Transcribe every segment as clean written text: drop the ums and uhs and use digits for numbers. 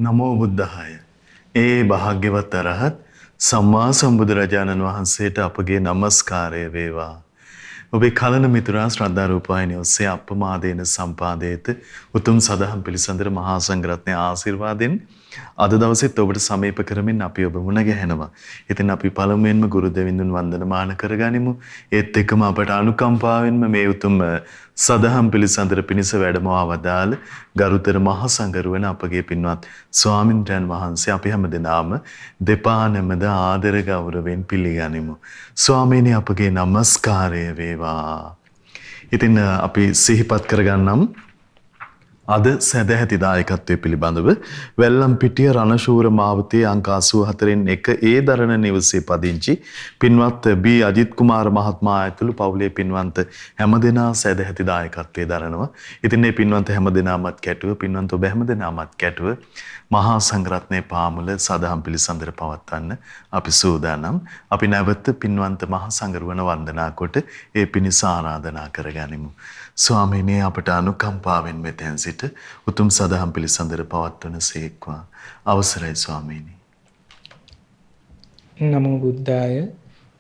නමෝ බුද්ධාය. ඒ භාග්‍යවත් අරහත් සම්මා සම්බුදුරජාණන් වහන්සේට අපගේ নমස්කාරය වේවා. ඔබේ කලන මිතුරා ශ්‍රද්ධා රූපවාහිනිය ඔස්සේ අප්‍රමාදේන සම්පාදේත උතුම් සදහම් පිළිසඳර මහා සංඝරත්නයේ ආශිර්වාදෙන් අද දවසෙත් ඔබට සමීප කරමින් අපි ඔබ මුණ ගැහෙනවා. ඉතින් අපි පළමුවෙන්ම ගුරු දෙවිඳුන් වන්දනමාන කරගනිමු. ඒත් එක්කම අපට අනුකම්පාවෙන්ම මේ උතුම් සදහම් පිළිසඳර පිණිස වැඩමවා වදාළ ගරුතර මහා සංඝරුවන අපගේ පින්වත් ස්වාමින්ද්‍රයන් වහන්සේ අපි හැමදෙනාම දෙපා නැමද ආදර ගෞරවයෙන් පිළිගනිමු. ස්වාමීනි අපගේ নমස්කාරය වේවා. ඉතින් අපි සිහිපත් කරගන්නම් අද සැදැහැති දායකත්වයේ පිළිබඳව වැල්ලම්පිටිය රණශූර මාවතේ අංක 84න් 1 ඒ දරණ නිවසේ පදිංචි පින්වත් බී අජිත් කුමාර මහත්මයා ඇතුළු පවුලේ පින්වන්ත හැමදෙනා සැදැහැති දායකත්වයේ දරනවා. ඉතින් මේ පින්වන්ත හැමදෙනාමත් කැටුව පින්වන්ත ඔබ හැමදෙනාමත් කැටුව මහා සංඝරත්නයේ පාමුල සදහම් පිළිසඳර පවත්වන්න අපි සූදානම්. අපි නැවත පින්වන්ත මහා සංඝරුවන වන්දනා කොට ඒ පිණිස ආරාධනා කරගනිමු. ස්වාමීනි අපට අනුකම්පාවෙන් මෙතෙන් සිට උතුම් සදහම් පිළිසඳර පවත්වන සේක්වා. අවසරයි ස්වාමීනි. නමෝ බුද්ධාය.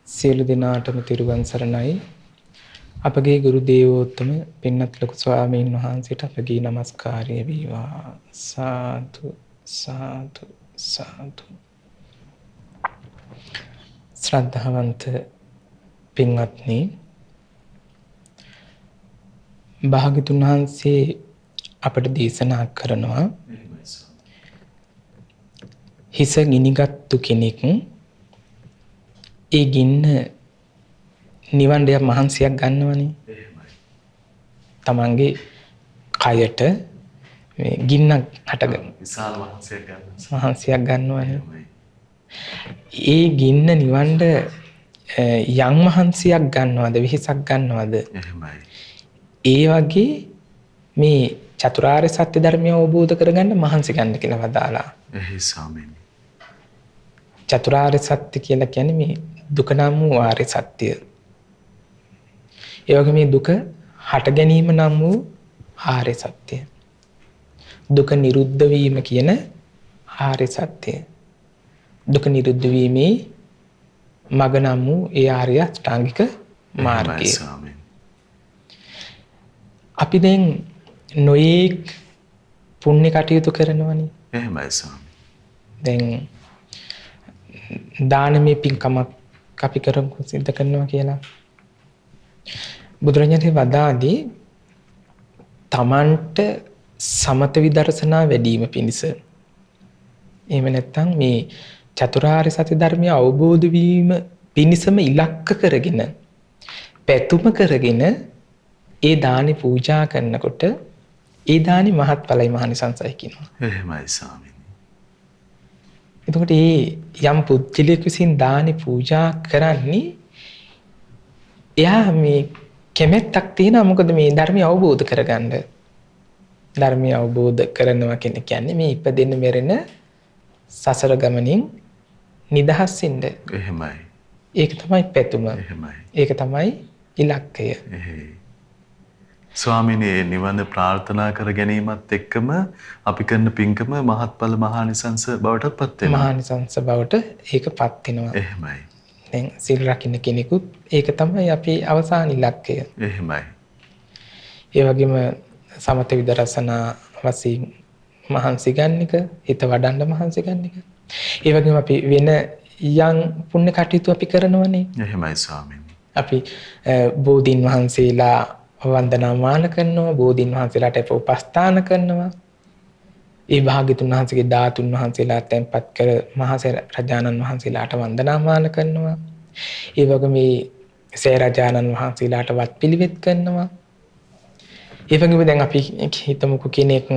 සියලු දෙනාටම තිරුවන් සරණයි. අපගේ ගුරු දේවෝත්තම පින්වත් ලොකු ස්වාමීන් වහන්සේට අපගේ নমස්කාරය වේවා. සාදු සාදු සාදු. ශ්‍රද්ධාවන්ත පින්වත්නි, භාග්‍යතුන් වහන්සේ අපට දේශනා කරනවා හිස ගිනිගත්තු කෙනෙක් ඒ ගින්න නිවන් දෙයක් මහන්සියක් ගන්නවනේ. තමන්ගේ කයට මේ ගින්නක් හටගන්න විශාල මහන්සියක් ගන්නවනේ. ඒ ගින්න නිවන්ට යම් මහන්සියක් ගන්නවද, වෙහෙසක් ගන්නවද? එහෙමයි. ඒ වගේ මේ චතුරාර්ය සත්‍ය ධර්මය අවබෝධ කරගන්න මහන්සි ගන්න කියලා වදාලා. එහේ ස්වාමීනි. චතුරාර්ය සත්‍ය කියලා කියන්නේ මේ දුක නම් වූ ආර්ය සත්‍ය. ඒ වගේ මේ දුක හට ගැනීම නම් වූ ආර්ය සත්‍ය. දුක නිරුද්ධ වීම කියන ආර්ය සත්‍ය. දුක නිරුද්ධ වීමේ මඟ නම් වූ ඒ ආර්ය අෂ්ටාංගික මාර්ගය. අපි දැන් නොයේක් පුණ්‍ය කටයුතු කරනවනේ. එහෙමයි ස්වාමී. දැන් දානමය පින්කමක් අපි කරමු සිද්ධ කරනවා කියලා. බුදුරජාණන් වදාළේ තමන්ට සමත විදර්ශනා වැඩිම පිණිස. එහෙම නැත්නම් මේ චතුරාර්ය සත්‍ය ධර්මය අවබෝධ වීම පිණිසම ඉලක්ක කරගෙන පැතුම කරගෙන ඒ දානි පූජා කරනකොට ඒ දානි මහත්ඵලයි මහනිසංසයි කියනවා. එහෙමයි ස්වාමීනි. එතකොට මේ යම් පුද්ගලයෙක් විසින් දානි පූජා කරන්නේ එයා මේ කැමැත්තක් තියෙනවා. මොකද මේ ධර්මය අවබෝධ කරගන්න. ධර්මය අවබෝධ කරනවා කියන්නේ මේ ඉපදෙන්න මෙරෙන සසර ගමනින් නිදහස් වෙන්න. එහෙමයි. ඒක තමයි පැතුම. එහෙමයි. ඒක තමයි ඉලක්කය. එහෙයි. ස්වාමීනි නිවන ප්‍රාර්ථනා කර ගැනීමත් එක්කම අපි කරන පින්කම මහත්ඵල මහානිසංස බවට පත් වෙනවා. මහානිසංස බවට ඒකපත් වෙනවා. එහෙමයි. දැන් සිල් රකින්න කෙනෙකුත් ඒක තමයි අපේ අවසාන ඉලක්කය. එහෙමයි. ඒ වගේම සමත විදර්ශනා වශයෙන් මහන්සි ගන්න එක, හිත වඩන්න මහන්සි ගන්න එක. ඒ වගේම අපි වෙන යම් පුණ්‍ය කටයුතු අපි කරනවනේ. එහෙමයි ස්වාමීනි. අපි බෝධීන් වහන්සේලා වන්දනාමාන කරනවා, බෝධීන් වහන්සේලාට උපස්ථාන කරනවා. ඒ භාග්‍යතුන් වහන්සේගේ ධාතුන් වහන්සේලා තැන්පත් කර මහසෑය රජාණන් වහන්සේලාට වන්දනාමාන කරනවා. ඒ වගේම මේ සෑය රජාණන් වහන්සේලාට වත් පිළිවෙත් කරනවා. ඒ වගේම දැන් අපි හිතමුකෝ කෙනෙක්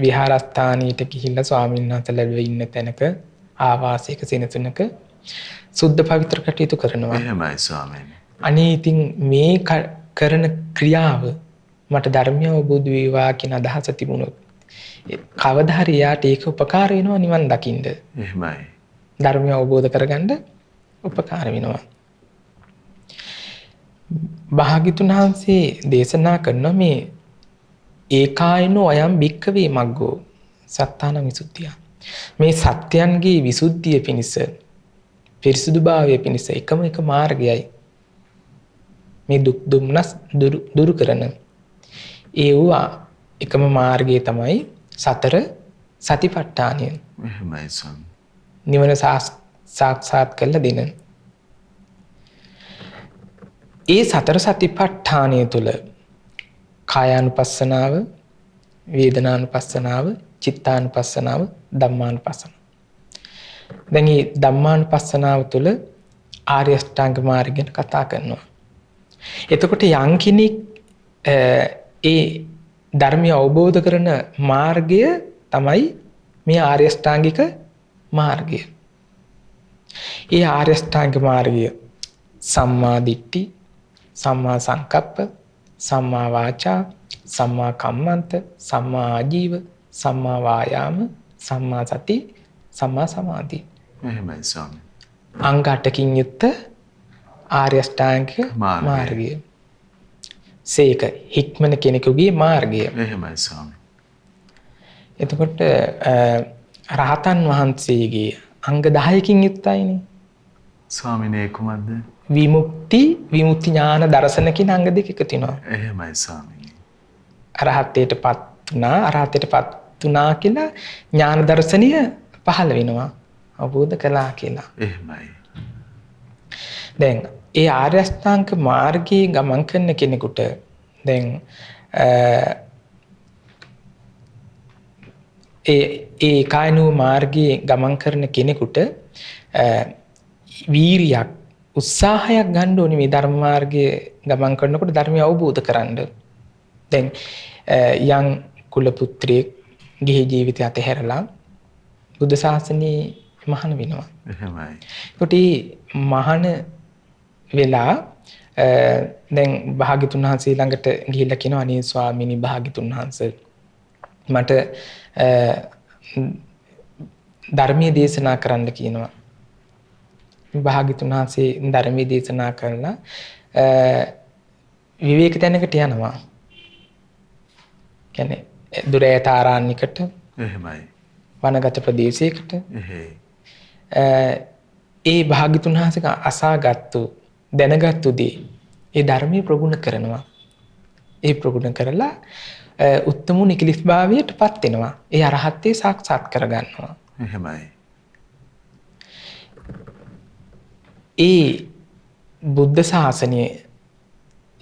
විහාරස්ථානීයට ගිහිල්ලා ස්වාමීන් වහන්සේලා ඉන්න තැනක ආවාසයක සෙනසුනක සුද්ධ පවිත්‍ර කටයුතු කරනවා. එහෙමයි ස්වාමීනි. අනේ ඉතින් මේ කරන ක්‍රියාව මට ධර්මය අවබෝධ වේවා කියන අදහස තිබුණොත් කවදා හරි යාට ඒක උපකාර වෙනවා නිවන් දකින්න. එහෙමයි. ධර්මය අවබෝධ කරගන්න උපකාර වෙනවා. භාග්‍යතුන් වහන්සේ දේශනා කරන මේ ඒකායනෝ අයම් භික්ඛවේ මග්ගෝ සත්තාන විසුද්ධිය. මේ සත්‍යයන්ගේ විසුද්ධිය පිණිස පිරිසුදුභාවය පිණිස එකම එක මාර්ගයයි මේ දුක් දුම්නස් දුරු කරන ඒ වූ එකම මාර්ගය තමයි සතර සතිපට්ඨානය. එහෙමයි ස්වාමී. නිවන සාක්ෂාත් කරලා දෙන ඒ සතර සතිපට්ඨානය තුළ කායානුපස්සනාව, වේදනානුපස්සනාව, චිත්තානුපස්සනාව, ධම්මානුපස්සනාව. දැන් මේ ධම්මානුපස්සනාව තුළ ආර්ය අෂ්ටාංග මාර්ගය ගැන කතා කරනවා. එතකොට යම් කෙනෙක් ඒ ධර්මය අවබෝධ කරන මාර්ගය තමයි මේ ආර්ය අෂ්ටාංගික මාර්ගය. ඒ ආර්ය අෂ්ටාංග මාර්ගය සම්මා දිට්ඨි, සම්මා සංකප්ප, සම්මා වාචා, සම්මා කම්මන්ත, සම්මා ආජීව, සම්මා වායාම, සම්මා සති, සම්මා සමාධි. එහෙමයි ස්වාමී. අංග 8කින් යුක්ත ආර්ය අෂ්ටාංගික මාර්ගය. සේක හික්මන කෙනෙකුගේ මාර්ගය. එහෙමයි ස්වාමී. එතකොට රහතන් වහන්සේගේ අංග 10කින් යුක්තයිනේ. ස්වාමිනේ කුමක්ද? විමුක්ති ඥාන දර්ශනකින් අංග දෙක එකතු වෙනවා. එහෙමයි ස්වාමී. අරහතේටපත් වුණා කියලා ඥාන දර්ශනය පහළ වෙනවා. අවබෝධ කළා කියලා. එහෙමයි. දැන් ඒ ආර්ය අෂ්ටාංග මාර්ගයේ ගමන් කරන කෙනෙකුට දැන් ඒ කායනෝ මාර්ගයේ ගමන් කරන කෙනෙකුට වීරියක් උත්සාහයක් ගන්න ඕනේ මේ ධර්ම මාර්ගයේ ගමන් කරනකොට ධර්මය අවබෝධ කරගන්න. දැන් යම් කුල පුත්‍රයෙක් ගිහි ජීවිතය අතහැරලා බුද්ධ ශාසනයේ මහාන වෙනවා. එහෙමයි. ඒකට මහාන වෙලා දැන් භාග්‍යතුන් වහන්සේ ළඟට ගිහිල්ලා කියනවා අනේ ස්වාමීනි භාග්‍යතුන් වහන්සේ මට ධර්මයේ දේශනා කරන්න කියනවා. භාග්‍යතුන් වහන්සේ ධර්මයේ දේශනා කරලා විවේක තැනකට යනවා. කියන්නේ දුර ඈත ආරණ්‍යයකට. එහෙමයි. වනගත ප්‍රදේශයකට. එහෙයි. ඒ භාග්‍යතුන් වහන්සේ අසාගත්තු දැනගත්තු දේ ඒ ධර්මයේ ප්‍රගුණ කරනවා. ඒ ප්‍රගුණ කරලා උත්තම නිකලිස් භාවයට පත් වෙනවා. ඒ අරහත්ත්වේ සාක්ෂාත් කරගන්නවා. එහෙමයි. ඒ බුද්ධ ශාසනයේ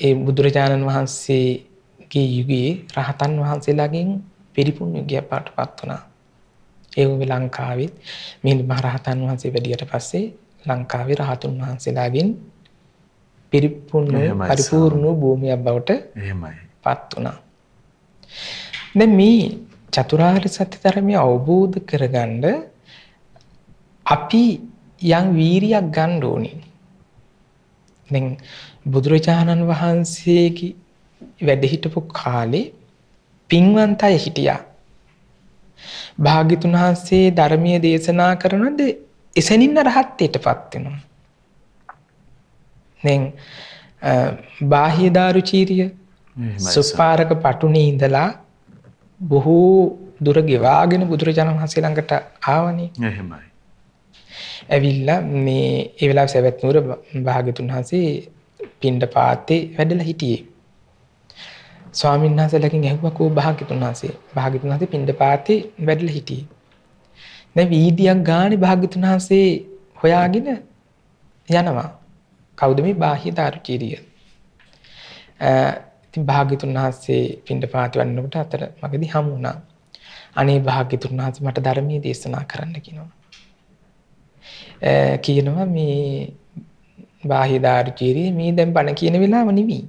ඒ බුදුරජාණන් වහන්සේගේ යුගයේ රහතන් වහන්සේලාගෙන් පිරිපුන් යුගයක් පාටපත් වුණා. ඒ වගේ ලංකාවේ මිහිඳු මහ රහතන් වහන්සේ වැඩියට පස්සේ ලංකාවේ රහතුන් වහන්සේලාගෙන් පිරිපුන් පරිපූර්ණ භූමියක් බවට එහෙමයි. පත් වුණා. දැන් මේ චතුරාර්ය සත්‍ය ධර්මය අවබෝධ කරගන්න අපි යම් වීරියක් ගන්න ඕනේ. දැන් බුදුරජාණන් වහන්සේගේ වැඩ හිටපු කාලේ පින්වන්ත අය හිටියා. භාග්‍යතුන් වහන්සේ ධර්මයේ දේශනා කරනද එසැනින් රහත්ත්වයටපත් වෙනවා. දැන් බාහ්‍ය දාරුචීරිය සුපාරක පටුනේ ඉඳලා බොහෝ දුර ගෙවාගෙන බුදුරජාණන් වහන්සේ ළඟට ආවනේ. එහෙමයි. ඇවිල්ලා මේ ඒ වෙලාවේ සවැත් නුවර භාග්‍යතුන් වහන්සේ පිණ්ඩපාතේ වැඩලා හිටියේ. ස්වාමීන් වහන්සේලාගෙන් ඇහුවා කෝ භාග්‍යතුන් වහන්සේ. භාග්‍යතුන් වහන්සේ පිණ්ඩපාතේ වැඩලා හිටියේ. දැන් වීදියක් ගානේ භාග්‍යතුන් වහන්සේ හොයාගෙන යනවා. කවුද මේ බාහ්‍ය දාරුචීරිය? ඉතින් භාග්‍යතුන් වහන්සේ පිණ්ඩපාතේ වඩනකොට අතර මගදී හමු වුණා. අනේ භාග්‍යතුන් වහන්සේ මට ධර්මයේ දේශනා කරන්න කියනවා. කියනවා මේ බාහ්‍ය දාරුචීරිය මේ දැන් බණ කියන වෙලාව නෙමෙයි.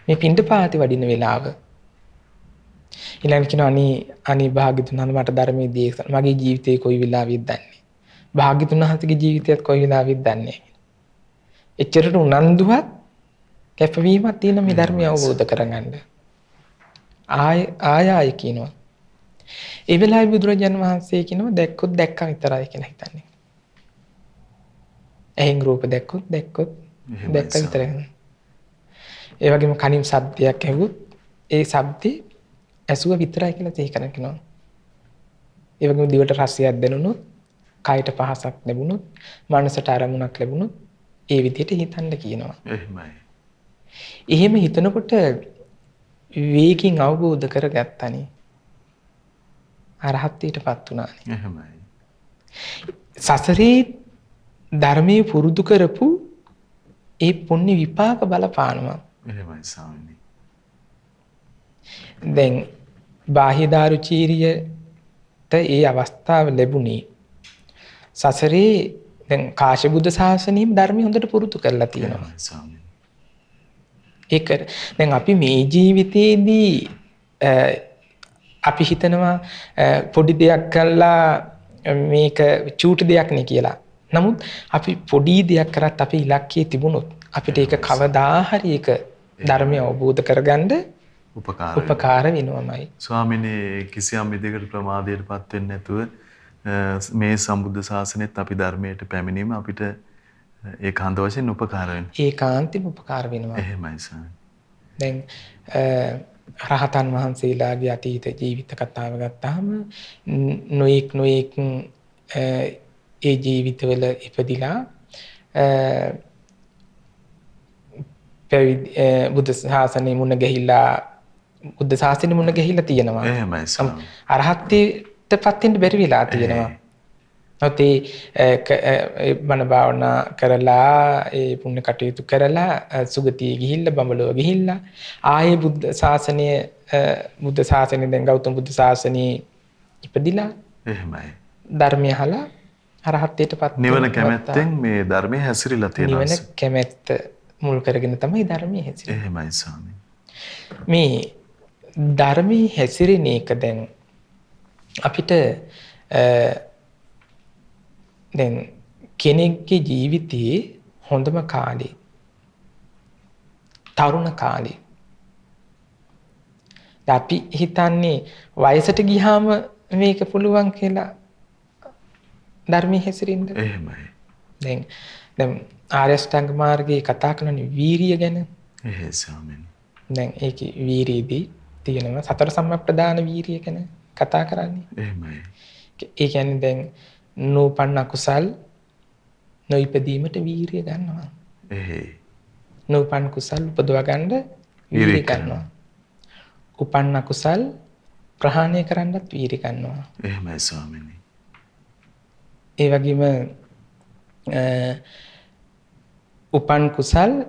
මේ පිණ්ඩපාතේ වඩින වෙලාව. ඊළඟට කියනවා අනේ භාග්‍යතුන් වහන්සේ මට ධර්මයේ දේශනා මගේ ජීවිතේ කොයි වෙලාවෙද දන්නේ. භාග්‍යතුන් වහන්සේගේ ජීවිතයත් කොයි වෙලාවෙද දන්නේ. එච්චරට උනන්දුවත් කැපවීමක් තියෙන මේ ධර්මය අවබෝධ කරගන්න. ආය කියනවා. ඒ වෙලාවේ බුදුරජාණන් වහන්සේ කියනවා දැක්කොත් දැක්කා විතරයි කියලා හිතන්නේ. එහෙන් රූප දැක්කොත් දැක්කා විතරයි. ඒ වගේම කනින් ශබ්දයක් ඇහුවොත් ඒ ශබ්දේ ඇසුව විතරයි කියලා තේ කරනවා. ඒ වගේම දිවට රසයක් දැනුණොත්, කයට පහසක් ලැබුණොත්, මනසට අරමුණක් ලැබුණොත් ඒ විදිහට හිතන්න කියනවා. එහෙමයි. එහෙම හිතනකොට වේගින් අවබෝධ කරගත්තනේ. අරහත්ත්වයටපත් වුණානේ. එහෙමයි. සසරේ ධර්මයේ පුරුදු කරපු ඒ පුණ්‍ය විපාක බලපානවා. එහෙමයි ස්වාමීනි. දැන් බාහිදාරුචීරියට ඒ අවස්ථාව ලැබුණේ සසරේ දැන් කාශ්‍යප බුද්ධ ශාසනයෙම ධර්මය හොඳට පුරුදු කරලා තියෙනවා. එහෙමයි ස්වාමීනි. ඒක දැන් අපි මේ ජීවිතේදී අපි හිතනවා පොඩි දෙයක් කළා මේක චූටි දෙයක් නේ කියලා. නමුත් අපි පොඩි දෙයක් කරත් අපේ ඉලක්කයේ තිබුණොත් අපිට ඒක කවදා හරි ඒක ධර්මය අවබෝධ කරගන්න උපකාර වෙනවමයි. ස්වාමීනි කිසියම් විදිහකට ප්‍රමාදයටපත් වෙන්නේ නැතුව මේ සම්බුද්ධ ශාසනයත් අපි ධර්මයට පැමිණීම අපිට ඒකාන්ත වශයෙන් උපකාර වෙනවා. ඒකාන්තෙම උපකාර වෙනවා. එහෙමයි ස්වාමීනි. දැන් රහතන් වහන්සේලාගේ අතීත ජීවිත කතාව ගත්තාම නොඑක් ඒ ජීවිතවල ඉපදිලා බුද්ධ ශාසනය මුණ ගැහිලා බුද්ධ ශාසනය මුණ ගැහිලා තියෙනවා. එහෙමයි ස්වාමීනි. අරහත්ත්වයටපත් වෙන්න බැරි වෙලා තියෙනවා. නැත්නම් බණ භාවනා කරලා ඒ පුණ්‍ය කටයුතු කරලා සුගතිය ගිහිල්ලා බඹලොව ගිහිල්ලා ආයේ බුද්ධ ශාසනය දැන් ගෞතම බුද්ධ ශාසනයේ ඉපදිලා එහෙමයි. ධර්මය අහලා අරහත්ත්වයටපත් නිවන කැමැත්තෙන් මේ ධර්මයේ හැසිරීලා තියෙනවා. නිවන කැමැත්ත මුල් කරගෙන තමයි ධර්මයේ හැසිරෙන්නේ. එහෙමයි ස්වාමීනි. මේ ධර්මයේ හැසිරෙන එක දැන් අපිට දැන් කෙනෙක්ගේ ජීවිතයේ හොඳම කාලේ තරුණ කාලේ. අපි හිතන්නේ වයසට ගියාම මේක පුළුවන් කියලා ධර්මයේ හැසිරෙන්න. එහෙමයි. දැන් ආර්ය අෂ්ටාංග මාර්ගයේ කතා කරන්නේ වීරිය ගැන. එහෙයි ස්වාමීනි. දැන් ඒකේ වීරියදී තියෙනවා සතර සම්ප්‍රදාන වීරිය ගැන කතා කරන්නේ. එහෙමයි. ඒ කියන්නේ දැන් නූපන්න කුසල් නොයිපදීමට වීරිය ගන්නවා. එහෙයි. නූපන් කුසල් උපදවා ගන්න වීරිය ගන්නවා. උපන්න කුසල් ප්‍රහාණය කරන්නත් වීරිය ගන්නවා. එහෙමයි ස්වාමීනි. ඒ වගේම උපන් කුසල්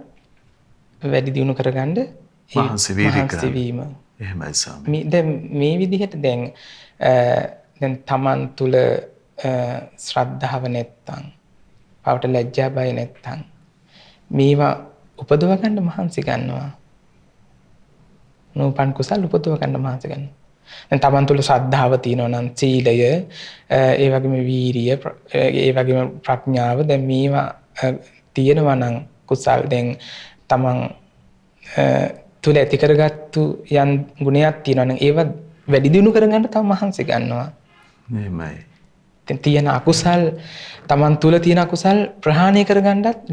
වැඩි දියුණු කරගන්න මහන්සි වීම. එහෙමයි ස්වාමීනි. දැන් මේ විදිහට දැන් තමන් තුල ශ්‍රද්ධාව නැත්තම් පවට ලැජ්ජා බය නැත්තම් මේවා උපදව ගන්න මහන්සි ගන්නවා. නූපන් කුසල් උපදව ගන්න මහන්සි ගන්නවා. දැන් තමන් තුල ශ්‍රද්ධාව තියෙනවා නම් සීලය, ඒ වගේම වීරිය, ඒ වගේම ප්‍රඥාව දැන් මේවා තියෙනවා නම් කුසල් දැන් තමන් තුල ඇති කරගත්තු යම් ගුණයක් තියෙනවා නම් ඒවා වැඩි දියුණු කරගන්න තම මහන්සි ගන්නවා. එහෙමයි. තියෙන අකුසල් තමන් තුල තියෙන අකුසල් ප්‍රහාණය කරගන්නත්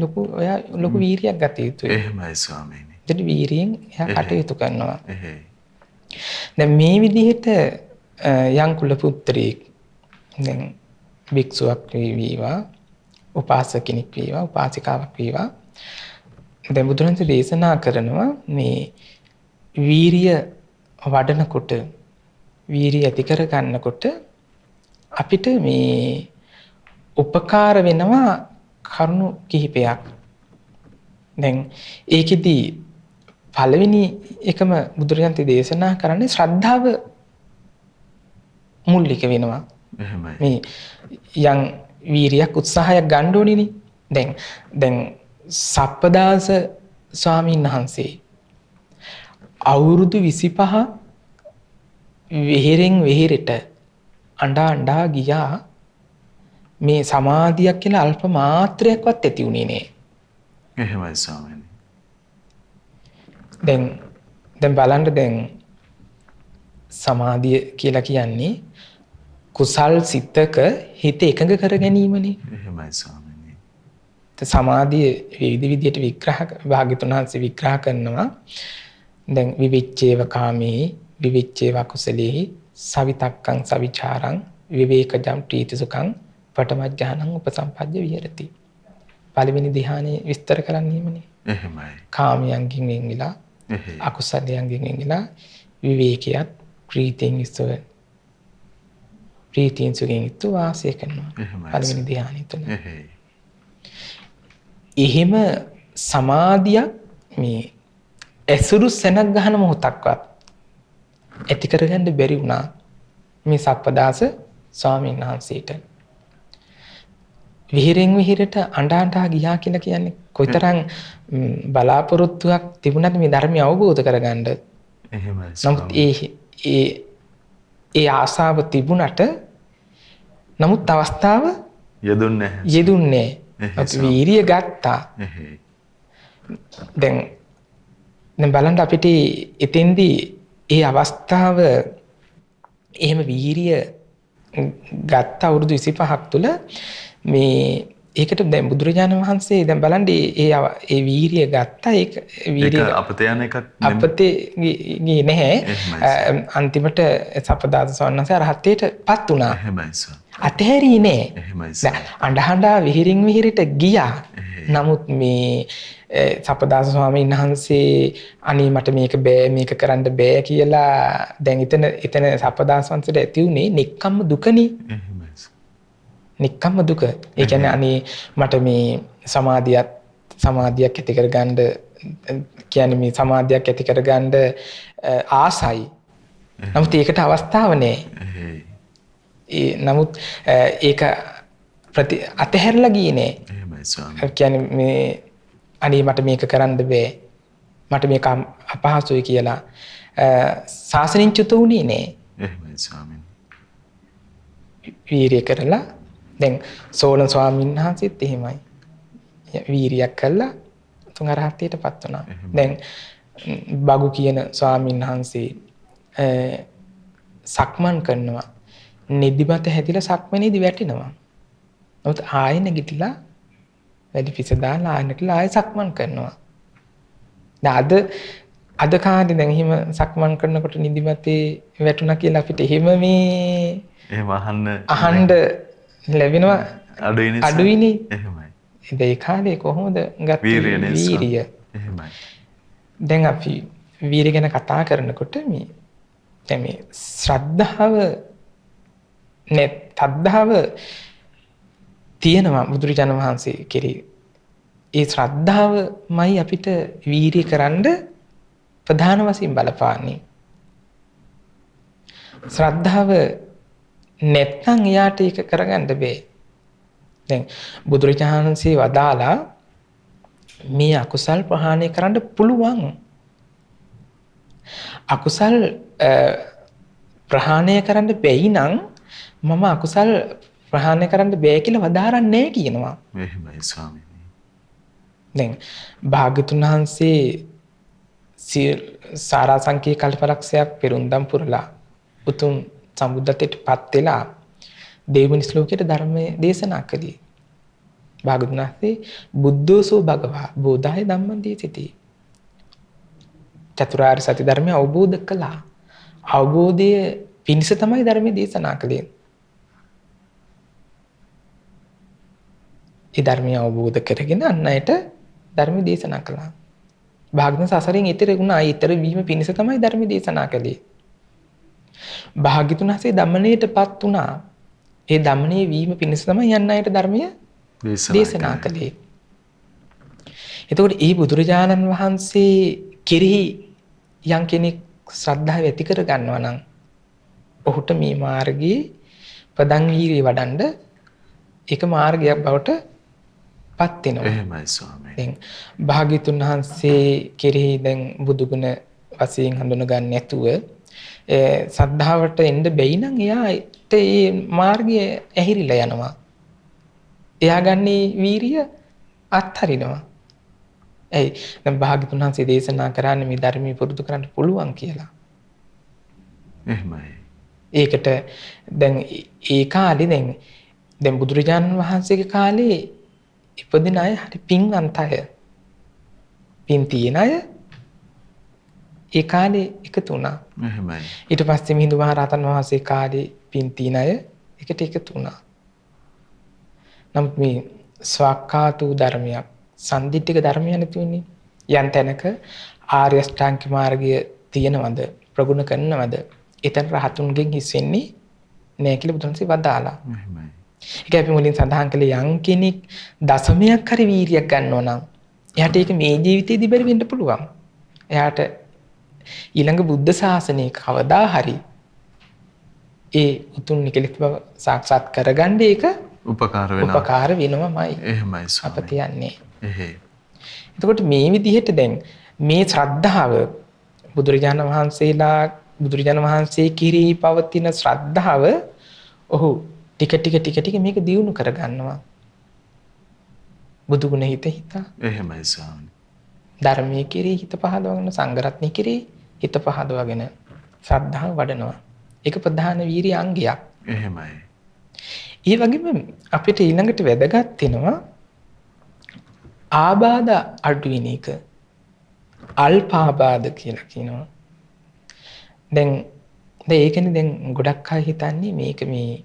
ලොකු වීරියක් ගත යුතුයි. එහෙමයි ස්වාමීනි. ඒත් වීරියෙන් එහා කටයුතු කරනවා. එහෙයි. දැන් මේ විදිහට යම් කුල පුත්‍රයෙක් දැන් භික්ෂුවක් වේවා, උපාසකෙනෙක් වේවා, උපාසිකාවක් වේවා දැන් බුදුරජාණන් දේශනා කරනවා මේ වීරිය වඩනකොට වීරිය ඇති කර ගන්නකොට අපිට මේ උපකාර වෙනවා කරුණු කිහිපයක්. දැන් ඒකෙදි පළවෙනි එකම බුදුරජාණන් දේශනා කරන්නේ ශ්‍රද්ධාව මුල්ලික වෙනවා. එහෙමයි. මේ යම් වීරියක් උත්සාහයක් ගන්න ඕනිනේ. දැන් සප්පදාස ස්වාමීන් වහන්සේ අවුරුදු 25 වෙහෙරෙන් වෙහෙරට අඬා ගියා මේ සමාධියක් කියලා අල්ප මාත්‍රයක්වත් ඇති උනේ නෑ. එහෙමයි ස්වාමීනි. දැන් බලන්න දැන් සමාධිය කියලා කියන්නේ කුසල් සිතක හිත එකඟ කර ගැනීමනේ. එහෙමයි ස්වාමීනි. සමාධිය විවිධ විදිහට භාග්‍යවතුන් වහන්සේ විග්‍රහ කරනවා. දැන් විවිච්ඡේව කාමේ විවිච්ඡේව කුසලේ සවිතක්කං සවිචාරං විවේකජම් ප්‍රීති සුඛං පඨමඥානං උපසම්පජ්ජ විහෙරති. පළවෙනි ධ්‍යානෙ විස්තර කරන්නේමනේ. එහෙමයි. කාමයන්ගෙන් වෙන්විලා අකුසලයන්ගෙන් වෙන්විලා විවේකයක් ප්‍රීතියෙන් ඉස්සව ප්‍රීතියෙන් සුඛයෙන් ඉස්තු වාසය කරනවා. පළවෙනි ධ්‍යානෙ තුන. එහෙම සමාධියක් මේ ඇසුරු සෙනග ගහන මොහොතක්වත් ඇති කරගන්න බැරි වුණා මේ සප්පදාස ස්වාමීන් වහන්සේට. විහිරෙන් විහිරට අඬා ගියා කියලා කියන්නේ කොයිතරම් බලාපොරොත්තුවක් තිබුණත් මේ ධර්මය අවබෝධ කරගන්න. එහෙමයි. නමුත් ඒ ආසාව තිබුණට නමුත් අවස්ථාව යෙදුන්නේ වීරිය ගත්තා. දැන් බලන්න අපිට එතෙන්දී ඒ අවස්ථාව එහෙම වීරිය ගත්ත අවුරුදු 25ක් තුළ මේ ඒකට දැන් බුදුරජාණන් වහන්සේ දැන් බලන්න ඒ වීරිය ගත්තා. ඒක වීරිය අපත යන එකක් අපතේ ගියේ නැහැ. අන්තිමට සපදාස ස්වාමීන් වහන්සේ අරහත්ත්වයටපත් වුණා. අතහැරියේ නෑ. අඬහඬා විහිරින් විහිරට ගියා. නමුත් මේ සපදාස ස්වාමීන් වහන්සේ අනේ මට මේක බෑ මේක කරන්න බෑ කියලා දැන් එතන සපදාස වහන්සේට ඇති උනේ නික්කම්ම දුකනේ. නික්කම්ම දුක. ඒ කියන්නේ අනේ මට මේ සමාධියක් ඇති කරගන්න කියන්නේ මේ සමාධියක් ඇති කරගන්න ආසයි. නමුත් ඒකට අවස්ථාව නැහැ. නමුත් ඒක අතහැරලා ගියේ නෑ. එහෙමයි ස්වාමී. කියන්නේ මේ අනේ මට මේක කරන්න බෑ. මට මේක අපහසුයි කියලා සාසනින් චුත වුණේ නෑ. එහෙමයි ස්වාමී. වීරිය කරලා දැන් සෝලන් ස්වාමීන් වහන්සේත් එහෙමයි. වීරියක් කළා තුන් අරහත්ත්වයටපත් වුණා. දැන් බගු කියන ස්වාමීන් වහන්සේ සක්මන් කරනවා. නිදිමත හැදිලා සක්මනේදී වැටෙනවා. නමුත් ආයෙ නැගිටලා වැඩි පිස දාලා ආයෙ සක්මන් කරනවා. දැන් අද කාලේ දැන් එහෙම සක්මන් කරනකොට නිදිමතේ වැටුණා කියලා අපිට එහෙම එහෙම අහන්න ලැබෙනවා අඩුයිනේ. එහෙමයි. ඒ කාලේ කොහොමද ගත්තේ වීරිය? එහෙමයි. දැන් අපි වීරිය ගැන කතා කරනකොට මේ ශ්‍රද්ධාව තද්ධාව තියෙනවා බුදුරජාණන් වහන්සේ කෙරෙහි. ඒ ශ්‍රද්ධාවමයි අපිට වීරිය කරන්න ප්‍රධාන වශයෙන් බලපාන්නේ. ශ්‍රද්ධාව නැත්නම් එයාට ඒක කරගන්න බෑ. දැන් බුදුරජාණන් වහන්සේ වදාලා මේ අකුසල් ප්‍රහාණය කරන්න පුළුවන්. අකුසල් ප්‍රහාණය කරන්න බැයි නම් මම අකුසල් ප්‍රහාණය කරන්න බෑ කියලා වදාරන්නේ නැහැ කියනවා. එහෙමයි ස්වාමීනි. දැන් භාග්‍යතුන් වහන්සේ සාරාංශකේ කල්පලක්ෂයක් පෙරුම්දම් පුරලා උතුම් සම්බුද්ධත්වයටපත් වෙලා දෙවනි ශ්ලෝකයේ ධර්මයේ දේශනා කළේ. භාග්‍යතුන් වහන්සේ බුද්ධෝසෝ භගවා බෝධාය ධම්මං දේසිතී. චතුරාර්ය සත්‍ය ධර්මය අවබෝධ කළා. අවබෝධය පිණිස තමයි ධර්මයේ දේශනා කළේ. ඒ ධර්මය අවබෝධ කරගෙන අන් අයට ධර්ම දේශනා කළා. භාග්‍යවතුන් සසරෙන් ඈතර වුණා. ඈතර වීම පිණිස තමයි ධර්ම දේශනා කළේ. භාග්‍යවතුන් හසේ දමණයටපත් වුණා. ඒ දමණයේ වීම පිණිස තමයි අන් අයට ධර්මය දේශනා කළේ. එතකොට මේ බුදුරජාණන් වහන්සේ කෙරෙහි යම් කෙනෙක් ශ්‍රද්ධාව ඇති කර ගන්නවා නම් ඔහුට මේ මාර්ගයේ ප්‍රදන් වීරිය වඩන්න එක මාර්ගයක් බවට පත් වෙනවා. එහෙමයි ස්වාමී. දැන් භාග්‍යතුන් වහන්සේ කෙරෙහි දැන් බුදු ගුණ වශයෙන් හඳුන ගන්න නැතුව සද්ධාවට එන්න බැයි නම් එයාට මේ මාර්ගය ඇහිරිලා යනවා. එයා ගන්නේ වීරිය අත්හරිනවා. දැන් භාග්‍යතුන් වහන්සේ දේශනා කරන්නේ මේ ධර්මයේ පුරුදු කරන්න පුළුවන් කියලා. එහෙමයි. ඒකට දැන් ඒ කාලේ දැන් බුදුරජාණන් වහන්සේගේ කාලේ ඉපදින අය හරි පින්වන්ත අය. පින් තියෙන අය ඒ කාලේ එකතු වුණා. එහෙමයි. ඊට පස්සේ මිහිඳු මහ රහතන් වහන්සේ කාලේ පින් තියෙන අය එකට එකතු වුණා. නමුත් මේ ස්වකහාතු ධර්මයක් සම්දිත්තික ධර්මයක් නැති වෙන්නේ. යම් තැනක ආර්ය අෂ්ටාංග මාර්ගය තියෙනවද ප්‍රගුණ කරනවද? එතන රහතුන්ගෙන් හිස් වෙන්නේ නැහැ කියලා බුදුන්සේ වදාලා. එහෙමයි. ඒක අපි මුලින් සඳහන් කළේ යම් කෙනෙක් දශමයක් හරි වීරියක් ගන්නවා නම් එයාට ඒක මේ ජීවිතේදී බැරි වෙන්න පුළුවන්. එයාට ඊළඟ බුද්ධ ශාසනයේ කවදා හරි ඒ උතුම් නිකලෙස් බව සාක්ෂාත් කරගන්න ඒක උපකාර වෙනවා. උපකාර වෙනවමයි. එහෙමයි අප ස්වාමී. තියන්නේ. එහෙ. එතකොට මේ විදිහට දැන් මේ ශ්‍රද්ධාව බුදුරජාණන් වහන්සේ කිරී පවතින ශ්‍රද්ධාව ඔහු ටික මේක දියුණු කරගන්නවා. බුදු ගුණ හිත හිතා. එහෙමයි ස්වාමී. ධර්මයේ කිරී හිත පහදවගෙන සංඝ රත්නයේ කිරී හිත පහදවගෙන ශ්‍රද්ධාව වඩනවා. ඒක ප්‍රධාන වීර්ය අංගයක්. එහෙමයි. ඒ වගේම අපිට ඊළඟට වැදගත් වෙනවා ආබාධ අඩු වෙන එක. අල්පාබාධ කියලා කියනවා. දැන් ඒකනේ දැන් ගොඩක් අය හිතන්නේ මේක මේ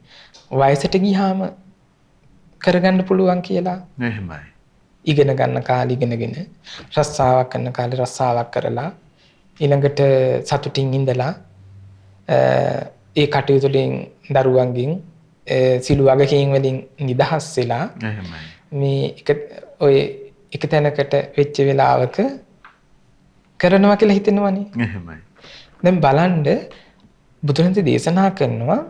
වයසට ගියාම කරගන්න පුළුවන් කියලා. එහෙමයි. ඉගෙන ගන්න කාලේ ඉගෙනගෙන රස්සාවක් කරන කාලේ රස්සාවක් කරලා ඊළඟට සතුටින් ඉඳලා ඒ කටයුතු වලින් දරුවන්ගෙන් සිළු වගකීම් වලින් නිදහස් වෙලා එහෙමයි. මේ එක තැනකට වෙච්ච වෙලාවක කරනවා කියලා හිතෙනවනේ. එහෙමයි. දැන් බලන්න බුදුරජාණන් දේශනා කරනවා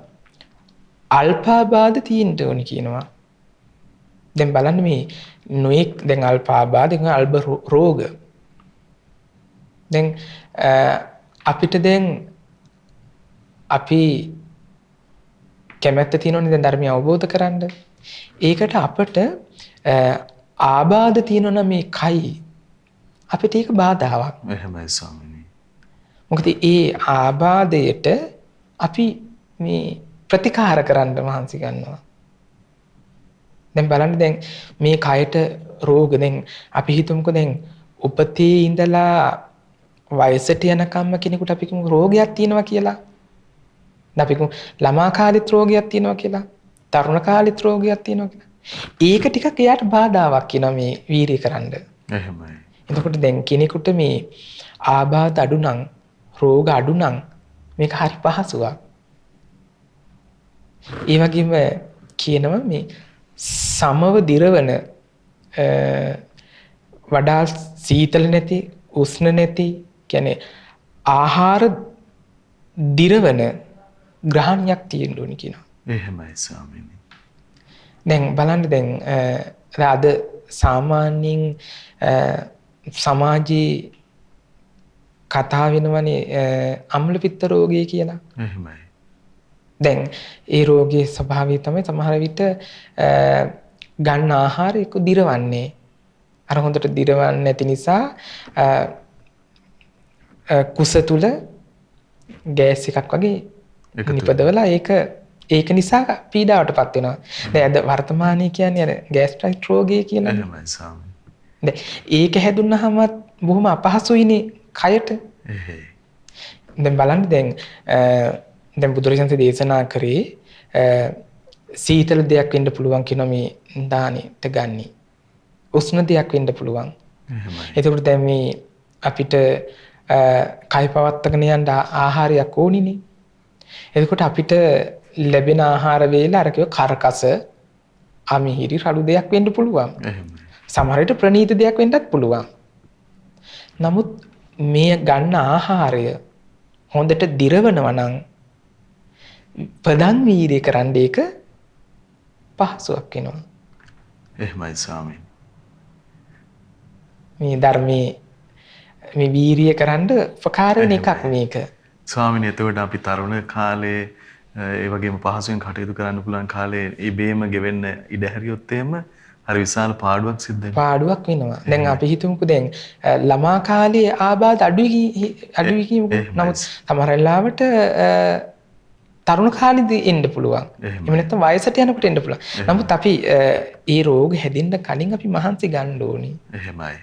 අල්පාබාධ තියෙන්න ඕනි කියනවා. දැන් බලන්න මේ නොඑක් දැන් අල්පාබාධ අල්ප රෝග. දැන් අපිට දැන් අපි කැමැත්ත තියෙනවනේ දැන් ධර්මය අවබෝධ කරගන්න. ඒකට අපට ආබාධ තියෙනවා මේ කයි අපිට ඒක බාධාවක්. එහෙමයි ස්වාමීනි. මොකද ඒ ආබාධයට අපි මේ ප්‍රතිකාර කරන්න මහන්සි ගන්නවා. දැන් බලන්න දැන් මේ කයට රෝග දැන් අපි හිතමුකෝ දැන් උපතේ ඉඳලා වයසට යනකම්ම කෙනෙකුට අපි කිමු රෝගයක් තියෙනවා කියලා. අපි කිමු ළමා කාලෙත් රෝගයක් තියෙනවා කියලා. තරුණ කාලෙත් රෝගයක් තියෙනවා කියලා. ඒක ටිකක් එයාට බාධාවක් කියනවා මේ වීරිය කරන්න. එහෙමයි. එතකොට දැන් කෙනෙකුට මේ ආබාධ අඩු නම් රෝග අඩු නම් මේක හරි පහසුවක්. ඒ වගේම කියනවා මේ සමව දිරවන වඩා සීතල නැති උෂ්ණ නැති කියන්නේ ආහාර දිරවන ග්‍රහණයක් තියෙන්න ඕනි කියනවා. එහෙමයි ස්වාමීනි. දැන් බලන්න දැන් අද සාමාන්‍යයෙන් සමාජයේ කතා වෙනවනේ අම්ල පිත්ත රෝගය කියලා. එහෙමයි. දැන් ඒ රෝගයේ ස්වභාවය තමයි සමහර විට ගන්න ආහාරය එක්ක දිරවන්නේ. අර හොඳට දිරවන්නේ නැති නිසා කුස තුල ගෑස් එකක් වගේ නිපදවලා ඒක නිසා පීඩාවටපත් වෙනවා. දැන් අද වර්තමානයේ කියන්නේ අර ગેස්ට්‍රයිට් රෝගය කියලා. එහෙමයි ස්වාමී. දැන් ඒක හැදුනහම බොහොම අපහසුයිනේ කයට. එහෙයි. දැන් බලන්න දැන් බුදුරජාණන් දේශනා කරේ සීතල දෙයක් වෙන්න පුළුවන් කියන මේ දානෙට ගන්නි. උෂ්ණ දෙයක් වෙන්න පුළුවන්. එහෙමයි. එතකොට දැන් මේ අපිට කය පවත්තගෙන යන්න ආහාරයක් ඕනිනේ. එතකොට අපිට ලැබෙන ආහාර වේල අර කිව්ව කරකස අමිහිරි රළු දෙයක් වෙන්න පුළුවන්. එහෙමයි. සමහර විට ප්‍රණීත දෙයක් වෙන්නත් පුළුවන්. නමුත් මේ ගන්න ආහාරය හොඳට දිරවනවා නම් ප්‍රධාන වීර්ය කරන්න ඒක පහසුවක් වෙනවා. එහෙමයි ස්වාමීනි. මේ ධර්මයේ මේ වීර්ය කරන්න උපකාර වෙන එකක් මේක. ස්වාමීනි එතකොට අපි තරුණ කාලේ ඒ වගේම පහසුවෙන් කටයුතු කරන්න පුළුවන් කාලේ ඉබේම ගෙවෙන්න ඉඩ හැරියොත් එහෙම හරි විශාල පාඩුවක් සිද්ධ වෙනවා. පාඩුවක් වෙනවා. දැන් අපි හිතමුකෝ දැන් ළමා කාලේ ආබාධ අඩුයි කියමුකෝ. නමුත් සමහර වෙලාවට තරුණ කාලෙදී එන්න පුළුවන්. එහෙම නැත්නම් වයසට යනකොට එන්න පුළුවන්. නමුත් අපි ඒ රෝග හැදෙන්න කලින් අපි මහන්සි ගන්න ඕනි. එහෙමයි.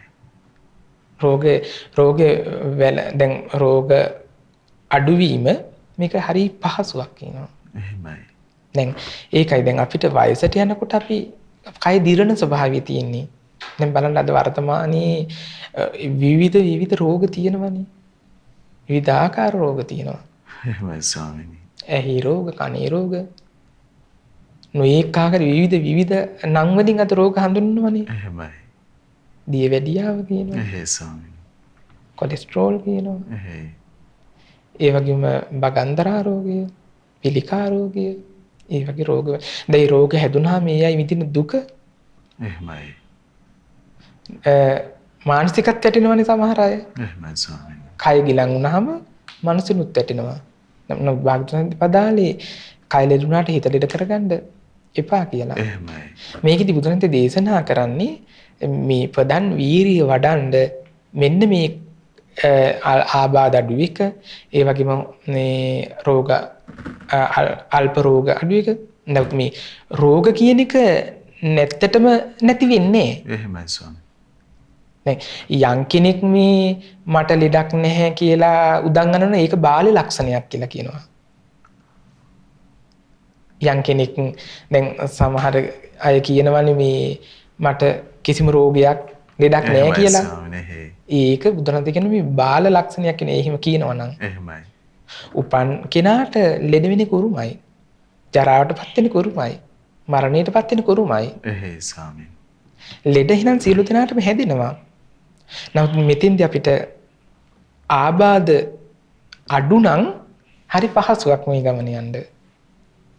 දැන් රෝග අඩුවීම මේක හරි පහසුවක් කියනවා. එහෙමයි. දැන් ඒකයි දැන් අපිට වයසට යනකොට අපි කය දිරන ස්වභාවය තියෙන්නේ. දැන් බලන්න අද වර්තමානයේ විවිධ රෝග තියෙනවනේ. විවිධාකාර රෝග තියෙනවා. එහෙමයි ස්වාමීනි. ඇහි රෝග, කනේ රෝග, නොඑක ආකාර විවිධ නම් වලින් අද රෝග හඳුන්වනවනේ. එහෙමයි. දියවැඩියාව කියනවා. එහෙයි ස්වාමීනි. කොලෙස්ටරෝල් කියනවා. එහෙයි. ඒ වගේම බගන්දරා රෝගය, පිළිකා රෝගය, ඒ වගේ රෝග. දැන් මේ රෝග හැදුනහම මේ අය විඳින දුක එහෙමයි. මානසිකත් ඇතිවෙනවනේ සමහර අය. එහෙමයි ස්වාමීනි. කය ගිලන් වුණාම මනසෙනුත් ඇතිවෙනවා. නම් භාගතුන් පදාලේ කය ලෙඩුණාට හිත ලෙඩ කරගන්න එපා කියලා. එහෙමයි. මේකෙදි බුදුරජාණන් දේශනා කරන්නේ මේ ප්‍රධාන වීරිය වඩන්න මෙන්න මේ ආබාධ අඩු එක, ඒ වගේම මේ රෝග අල්ප රෝග අඩු එක. නැත්නම් මේ රෝග කියන එක නැත්තටම නැති වෙන්නේ. එහෙමයි ස්වාමීනි. දැන් යම් කෙනෙක් මේ මට ලෙඩක් නැහැ කියලා උදන් අනනවා ඒක බාල ලක්ෂණයක් කියලා කියනවා. යම් කෙනෙක් දැන් සමහර අය කියනවනේ මේ මට කිසිම රෝගයක් ලෙඩක් නැහැ කියලා. ඒක බුදුරජාණන් කියන මේ බාල ලක්ෂණයක් කියන එහෙම කියනවා නම්. එහෙමයි. උපන් කෙනාට ලෙඩ වෙන්නේ කුරුමයි. ජරාවටපත් වෙන්නේ කුරුමයි. මරණයටපත් වෙන්නේ කුරුමයි. එහෙයි ස්වාමීනි. ලෙඩ හිනම් සියලු දෙනාටම හැදෙනවා. නමුත් මෙතින්දී අපිට ආබාධ අඩු නම් හරි පහසුවක් මේ ගමන යන්න.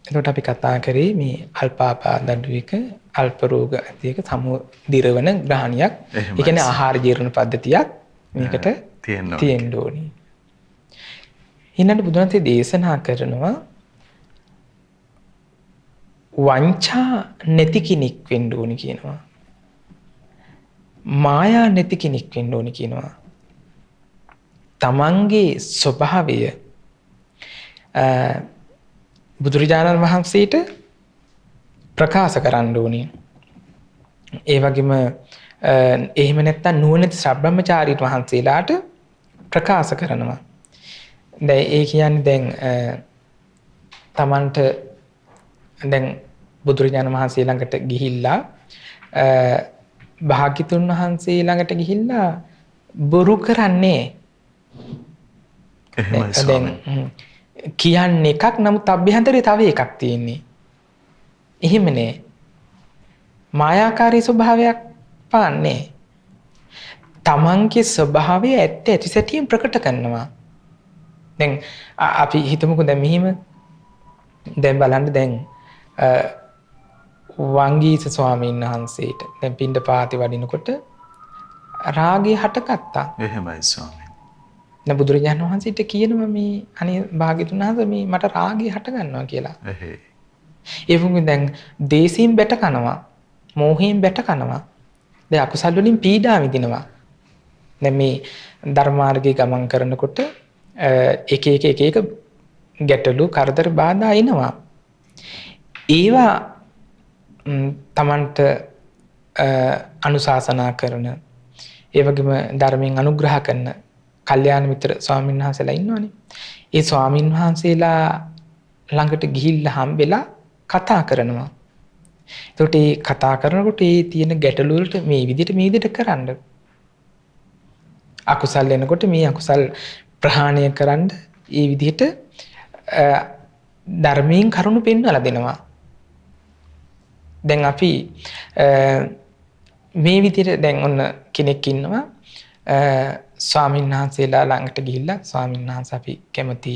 එතකොට අපි කතා කරේ මේ අල්පාබාධ අඩු එක, අල්ප රෝග ඇති එක සමුදිරවන ග්‍රහණියක්. ඒ කියන්නේ ආහාර ජීර්ණ පද්ධතියක් මේකට තියෙන්න ඕනි. ඊළඟට බුදුන්සේ දේශනා කරනවා වංචා නැති කෙනෙක් වෙන්න ඕනි කියනවා. මායා නැති කෙනෙක් වෙන්න ඕනි කියනවා. තමන්ගේ ස්වභාවය බුදුරජාණන් වහන්සේට ප්‍රකාශ කරන්න ඕනි. ඒ වගේම එහෙම නැත්නම් නුවණැති ශ්‍රබ්‍රහ්මචාරීන් වහන්සේලාට ප්‍රකාශ කරනවා. දැන් ඒ කියන්නේ දැන් තමන්ට දැන් බුදුරජාණන් වහන්සේ ළඟට ගිහිල්ලා භාග්‍යතුන් වහන්සේ ළඟට ගිහිල්ලා බොරු කරන්නේ. එහෙමයි ස්වාමීනි. කියන්නේ එකක් නමුත් අභ්‍යන්තරේ තව එකක් තියෙන්නේ. එහෙම නෑ. මායාකාරී ස්වභාවයක් පාන්නේ. තමන්ගේ ස්වභාවය ඇත්ත ඇති සැටියෙන් ප්‍රකට කරනවා. දැන් අපි හිතමුකෝ දැන් මෙහිම දැන් බලන්න දැන් වංගීස ස්වාමීන් වහන්සේට දැන් පිණ්ඩපාතේ වඩිනකොට රාගය හටගත්තා. එහෙමයි ස්වාමීනි. දැන් බුදුරජාණන් වහන්සේට කියනවා මේ අනේ භාග්‍යතුන් වහන්සේ මේ මට රාගය හට ගන්නවා කියලා. එහෙයි. ඒ වුණේ දැන් දේශයෙන් බැට කනවා, මෝහයෙන් බැට කනවා. දැන් අකුසල් වලින් පීඩා විඳිනවා. දැන් මේ ධර්මාර්ගයේ ගමන් කරනකොට එක ගැටලු කරදර බාධා එනවා. ඒවා තමන්ට අනුශාසනා කරන, ඒ වගේම ධර්මයෙන් අනුග්‍රහ කරන කල්යාණ මිත්‍ර ස්වාමීන් වහන්සේලා ඉන්නවනේ. ඒ ස්වාමීන් වහන්සේලා ළඟට ගිහිල්ලා හම්බෙලා කතා කරනවා. එතකොට මේ කතා කරනකොට මේ තියෙන ගැටලු වලට මේ විදිහට කරන්න. අකුසල් එනකොට මේ අකුසල් ප්‍රහාණය කරන්න මේ විදිහට ධර්මයෙන් කරුණු පෙන්වලා දෙනවා. දැන් අපි මේ විදිහට දැන් ඔන්න කෙනෙක් ඉන්නවා ස්වාමීන් වහන්සේලා ළඟට ගිහිල්ලා ස්වාමීන් වහන්සේ අපි කැමති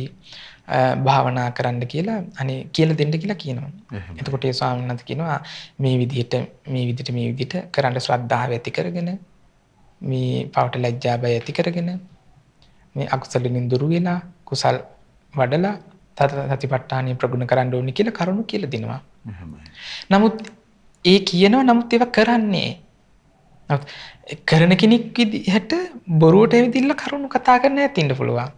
භාවනා කරන්න කියලා අනේ කියලා දෙන්න කියලා කියනවා. එතකොට ඒ ස්වාමීන් වහන්සේ කියනවා මේ විදිහට කරන්න ශ්‍රද්ධාව ඇති කරගෙන මේ පවට ලැජ්ජා බය ඇති කරගෙන මේ අකුසලින් දුරු වෙලා කුසල් වඩලා සතිපට්ඨානිය ප්‍රගුණ කරන්න ඕනේ කියලා කරුණු කියලා දෙනවා. නමුත් ඒ කියනවා නමුත් ඒවා කරන්නේ කරන කෙනෙක් විදිහට බොරුවට ඇවිදින්න කරුණු කතා කරන්න නැතින්න පුළුවන්.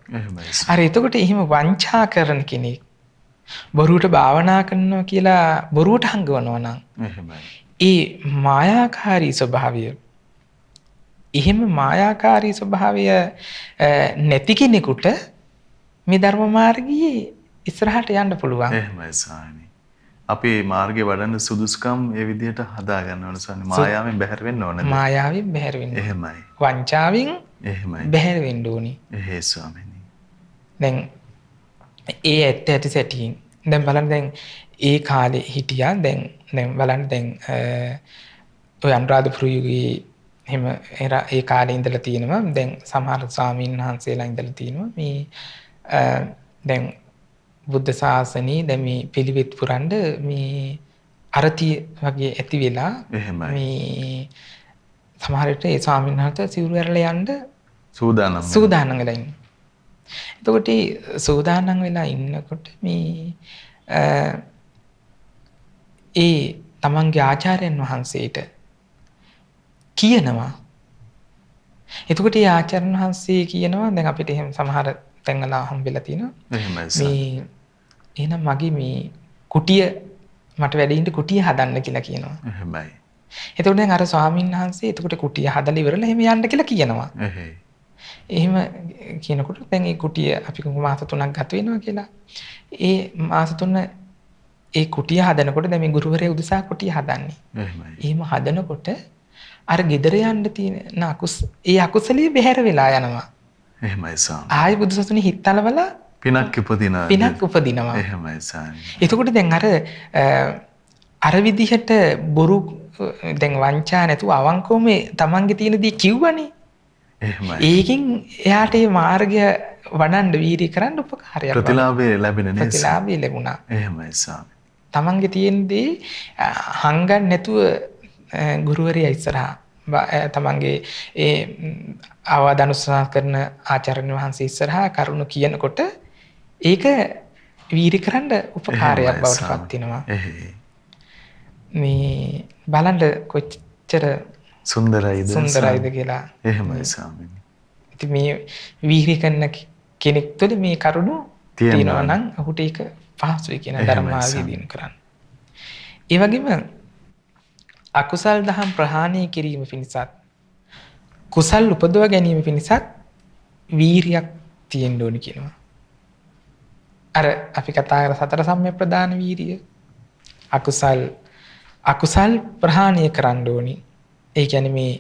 අර එතකොට එහෙම වංචා කරන කෙනෙක් බොරුවට භාවනා කරනවා කියලා බොරුවට හංගවනවා නම් ඒ මායාකාරී ස්වභාවය එහෙම මායාකාරී ස්වභාවය නැති කෙනෙකුට මේ ධර්ම මාර්ගයේ ඉස්සරහට යන්න පුළුවන්. එහෙමයි ස්වාමී. අපේ මාර්ගේ වඩන්න සුදුසුකම් ඒ විදිහට හදා ගන්න ඕන ස්වාමී. මායාවෙන් බැහැර වෙන්න ඕනද? මායාවෙන් බැහැර වෙන්න. එහෙමයි. වංචාවෙන් එහෙමයි. බැහැර වෙන්න ඕනි. එහෙයි ස්වාමීනි. දැන් ඒ ඇත්ත ඇති සැටියෙන් දැන් බලන්න දැන් ඒ කාලේ හිටියා දැන් බලන්න දැන් ඔය අනුරාධපුර යුගයේ එහෙම ඒ කාලේ ඉඳලා තියෙනවා දැන් සමහර ස්වාමීන් වහන්සේලා ඉඳලා තියෙනවා මේ දැන් බුද්ධ ශාසනයේ දැන් මේ පිළිවෙත් පුරන්න මේ අරතිය වගේ ඇති වෙලා මේ සමහර විට ඒ ස්වාමීන් වහන්සේ සිවුරු ඇරලා යන්න සූදානම් වෙලා ඉන්නවා. එතකොට සූදානම් වෙලා ඉන්නකොට මේ ඒ තමන්ගේ ආචාර්යයන් වහන්සේට කියනවා. එතකොට ඒ ආචාර්යයන් වහන්සේ කියනවා දැන් අපිට එහෙම සමහර තැන්වල හම්බෙලා තියෙනවා. මේ එහෙනම් මගේ මේ කුටිය මට වැඩ ඉන්න කුටිය හදන්න කියලා කියනවා. එහෙමයි. එතකොට දැන් අර ස්වාමීන් වහන්සේ එතකොට කුටිය හදලා ඉවරලා එහෙම යන්න කියලා කියනවා. එහෙම කියනකොට දැන් ඒ කුටිය අපි මාස 3ක් ගත වෙනවා කියලා. ඒ මාස 3 ඒ කුටිය හදනකොට දැන් මේ ගුරුවරයා උදෙසා කුටිය හදන්නේ. එහෙම හදනකොට අර ගෙදර යන්න තියෙන ඒ අකුසලිය බැහැර වෙලා යනවා. එහෙමයි ස්වාමී. ආයි බුදුසසුනේ හිතලවල පිනක් උපදිනවා. එහෙමයි ස්වාමී. එතකොට දැන් අර විදිහට බොරු දැන් වංචා නැතුව අවංකවම තමන්ගේ තියෙන දේ කිව්වනේ. එහෙමයි. ඒකෙන් එයාට මේ මාර්ගය වඩන්න වීර්ය කරන්න උපකාරයක්. ප්‍රතිලාභය ලැබෙන නිසා. ප්‍රතිලාභය ලැබුණා. එහෙමයි ස්වාමී. තමන්ගේ තියෙන දේ හංගන්න නැතුව ගුරුවරයා ඉස්සරහා තමන්ගේ ඒ අවදානුසාර කරන ආචාර්යන් වහන්සේ ඉස්සරහා කරුණු කියනකොට ඒක වීර්ය කරන්න උපකාරයක් බවට පත් වෙනවා. මේ බලන්න කොච්චර සුන්දරයිද කියලා. එහෙමයි ස්වාමීනි. ඉතින් මේ වීර්ය කරන කෙනෙක් තුළ මේ කරුණු තියෙනවා නම් ඔහුට ඒක පහසුයි කියන ධර්මාවලිය දිනු කරන්න. ඒ වගේම අකුසල් දහම් ප්‍රහාණය කිරීම පිණිසත් කුසල් උපදවා ගැනීම පිණිසත් වීරියක් තියෙන්න ඕනි කියනවා. අර අපි කතා කර සතර සම්‍යක් ප්‍රදාන වීරිය අකුසල් ප්‍රහාණය කරන්න ඕනි. ඒ කියන්නේ මේ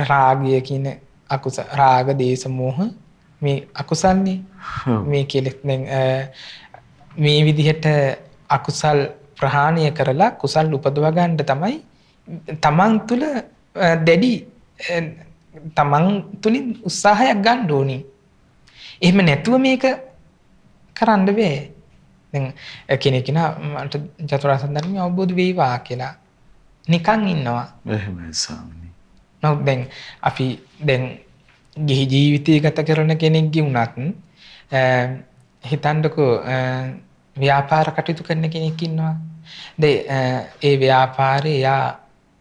රාගය කියන අකුසල රාග දේශ මොහ මේ අකුසල්නේ. මේ කෙලෙස් මේ විදිහට අකුසල් ප්‍රහාණය කරලා කුසල් උපදවා ගන්න තමයි තමන් තුළ දැඩි තමන් තුළින් උත්සාහයක් ගන්න ඕනි. එහෙම නැතුව මේක කරන්න බෑ. දැන් කෙනෙක් මට චතුරාර්ය සත්‍ය ධර්මය අවබෝධ වේවා කියලා නිකන් ඉන්නවා. එහෙමයි ස්වාමීනි. නමුත් දැන් අපි දැන් ගිහි ජීවිතය ගත කරන කෙනෙක්ගේ වුණත් හිතන්නකෝ ව්‍යාපාර කටයුතු කරන කෙනෙක් ඉන්නවා. ඒ ව්‍යාපාරේ එයා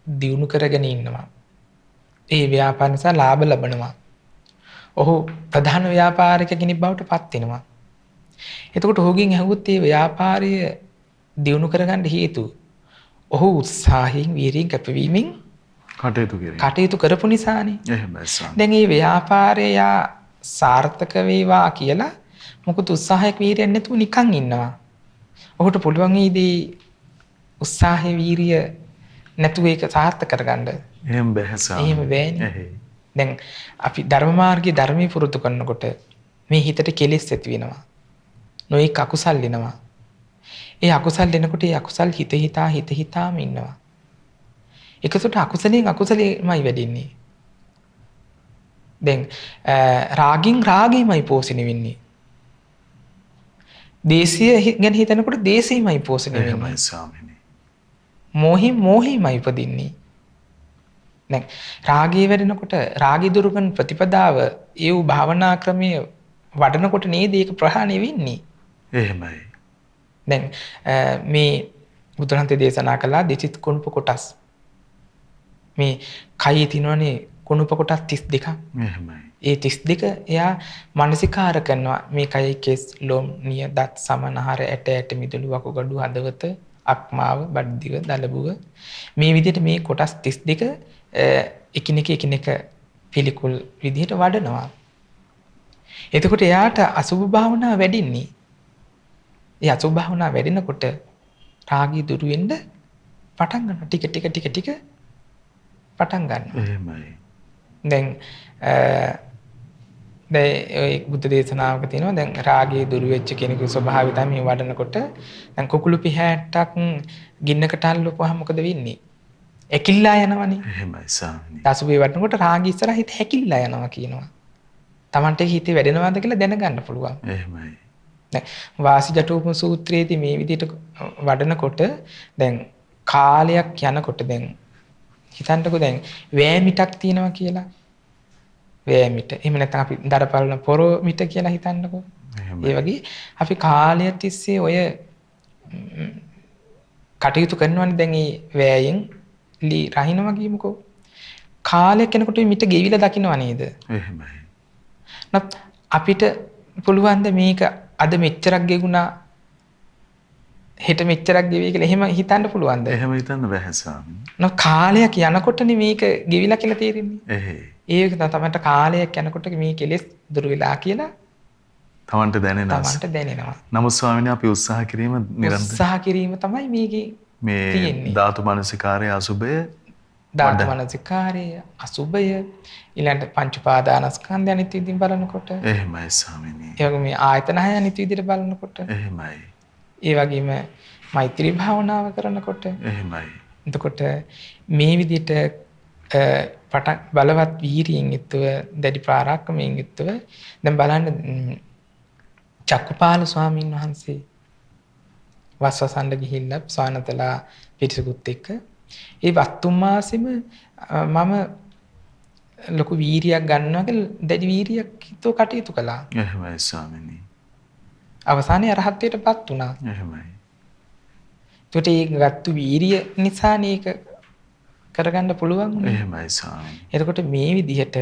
දියුණු කරගෙන ඉන්නවා. ඒ ව්‍යාපාර නිසා ලාභ ලබනවා. ඔහු ප්‍රධාන ව්‍යාපාරික කෙනෙක් බවට පත් වෙනවා. එතකොට ඔහුගෙන් අහුවොත් මේ ව්‍යාපාරය දියුණු කරගන්න හේතු ඔහු උත්සාහයෙන් වීරියෙන් කැපවීමෙන් කටයුතු කරපු නිසානේ. එහෙමයි ස්වාමී. දැන් මේ ව්‍යාපාරය සාර්ථක වේවා කියලා මොකද උත්සාහයක් වීරියක් නැතුව නිකන් ඉන්නවා. ඔහුට පුළුවන් ඉදී උත්සාහය වීරිය නැතුව ඒක සාර්ථක කරගන්න. එහෙම බෑ ස්වාමී. එහෙම බෑනේ. දැන් අපි ධර්ම මාර්ගයේ ධර්මී පුරුදු කරනකොට මේ හිතට කෙලෙස් ඇති වෙනවා. නොඑක අකුසල් එනවා. ඒ අකුසල් එනකොට ඒ අකුසල් හිත හිතාම ඉන්නවා. ඒකසොට අකුසලෙන් අකුසලෙමයි වැඩින්නේ. දැන් රාගින් රාගෙමයි පෝෂණය වෙන්නේ. දේශය ගැන හිතනකොට දේශෙමයි පෝෂණය වෙන්නේ. එහෙමයි ස්වාමීනි. මෝහෙමයි උපදින්නේ. දැන් රාගය වැඩෙනකොට රාගය දුරු කරන ප්‍රතිපදාව ඒ වූ භාවනා ක්‍රමයේ වඩනකොට නේද ඒක ප්‍රහාණය වෙන්නේ. එහෙමයි. දැන් මේ බුදුරන්තේ දේශනා කළා දෙචිත් කුණප කොටස්. මේ කයේ තියෙනවනේ කුණප කොටස් 32ක්. එහෙමයි. ඒ 32 එයා මානසිකාර කරනවා. මේ කයේ කෙස් ලොම් නිය දත් සමනහර ඇට මිදුළු වකුගඩු හදවත අක්මාව බඩදිව දලබුව මේ විදිහට මේ කොටස් 32 එකිනෙක පිළිකුල් විදිහට වඩනවා. එතකොට එයාට අසුභ භාවනාව වැඩින්නේ. ඒ අසුභ භාවනා වැඩෙනකොට රාගය දුරු වෙන්න පටන් ගන්නවා. ටික පටන් ගන්නවා. එහෙමයි. දැන් ඔය බුද්ධ දේශනාවක තියෙනවා දැන් රාගයේ දුරු වෙච්ච කෙනෙකුගේ ස්වභාවය තමයි මේ වඩනකොට දැන් කුකුළු පිහෑට්ටක් ගින්නකට අල්ලපුවාම මොකද වෙන්නේ? ඇකිල්ලා යනවනේ. එහෙමයි ස්වාමීනි. අසුභේ වඩනකොට රාගය ඉස්සරහ හිත හැකිල්ලා යනවා කියනවා. Tamante හිතේ වැඩෙනවද කියලා දැනගන්න පුළුවන්. එහෙමයි. දැන් වාසිජටෝපම සූත්‍රයේදී මේ විදිහට වඩනකොට දැන් කාලයක් යනකොට දැන් හිතන්නකෝ දැන් වෑමිටක් තියෙනවා කියලා. වෑමිට. එහෙම නැත්නම් අපි දරපලන පොරොමිට කියලා හිතන්නකෝ. ඒ වගේ අපි කාලය තිස්සේ ඔය කටයුතු කරනවනේ දැන් මේ වෑයෙන් රහිනවා කියමුකෝ. කාලයක් යනකොට මිට ගෙවිලා දකින්නව නේද? එහෙමයි. නත් අපිට පුළුවන් ද මේක අද මෙච්චරක් ගෙවුණා හෙට මෙච්චරක් ගෙවී කියලා එහෙම හිතන්න පුළුවන්ද? එහෙම හිතන්න බැහැ ස්වාමීනි. නෝ කාලයක් යනකොටනේ මේක ගෙවිලා කියලා තේරෙන්නේ. එහෙයි. ඒක තමයි කාලයක් යනකොට මේ කෙලෙස් දුර වෙලා කියලා තමන්ට දැනෙනවා. තමන්ට දැනෙනවා. නමුත් ස්වාමීනි අපි උත්සාහ කිරීම නිරන්තර උත්සාහ කිරීම තමයි මේකේ මේ තියෙන්නේ. ධාතු මනසිකාරය අසුබය ධාතු මනසිකාරය අසුබය ඊළඟට පංච උපාදානස්කන්ධය අනිත් විදිහින් බලනකොට එහෙමයි ස්වාමීනි. ඒ වගේම මේ ආයතන හය අනිත් විදිහට බලනකොට එහෙමයි. ඒ වගේම මෛත්‍රී භාවනාව කරනකොට එහෙමයි. එතකොට මේ විදිහට පටන් බලවත් වීරියෙන් යුතුව දැඩි ප්‍රාරාක්‍රමයෙන් යුතුව දැන් බලන්න චක්කුපාල ස්වාමීන් වහන්සේ වස්වසන්න ගිහිල්ලා ස්වානතලා පිරිසකුත් එක්ක ඒ වත්තුම් මාසෙම මම ලොකු වීරියක් ගන්නවා කියලා දැඩි වීරියක් හිතුව කටයුතු කළා. එහෙමයි ස්වාමීනි. අවසානයේ අරහත්ත්වයටපත් වුණා. එහෙමයි. ඒකට ඒ ගත්තු වීරිය නිසානේ ඒක කරගන්න පුළුවන් වුණේ. එහෙමයි ස්වාමීනි. එතකොට මේ විදිහට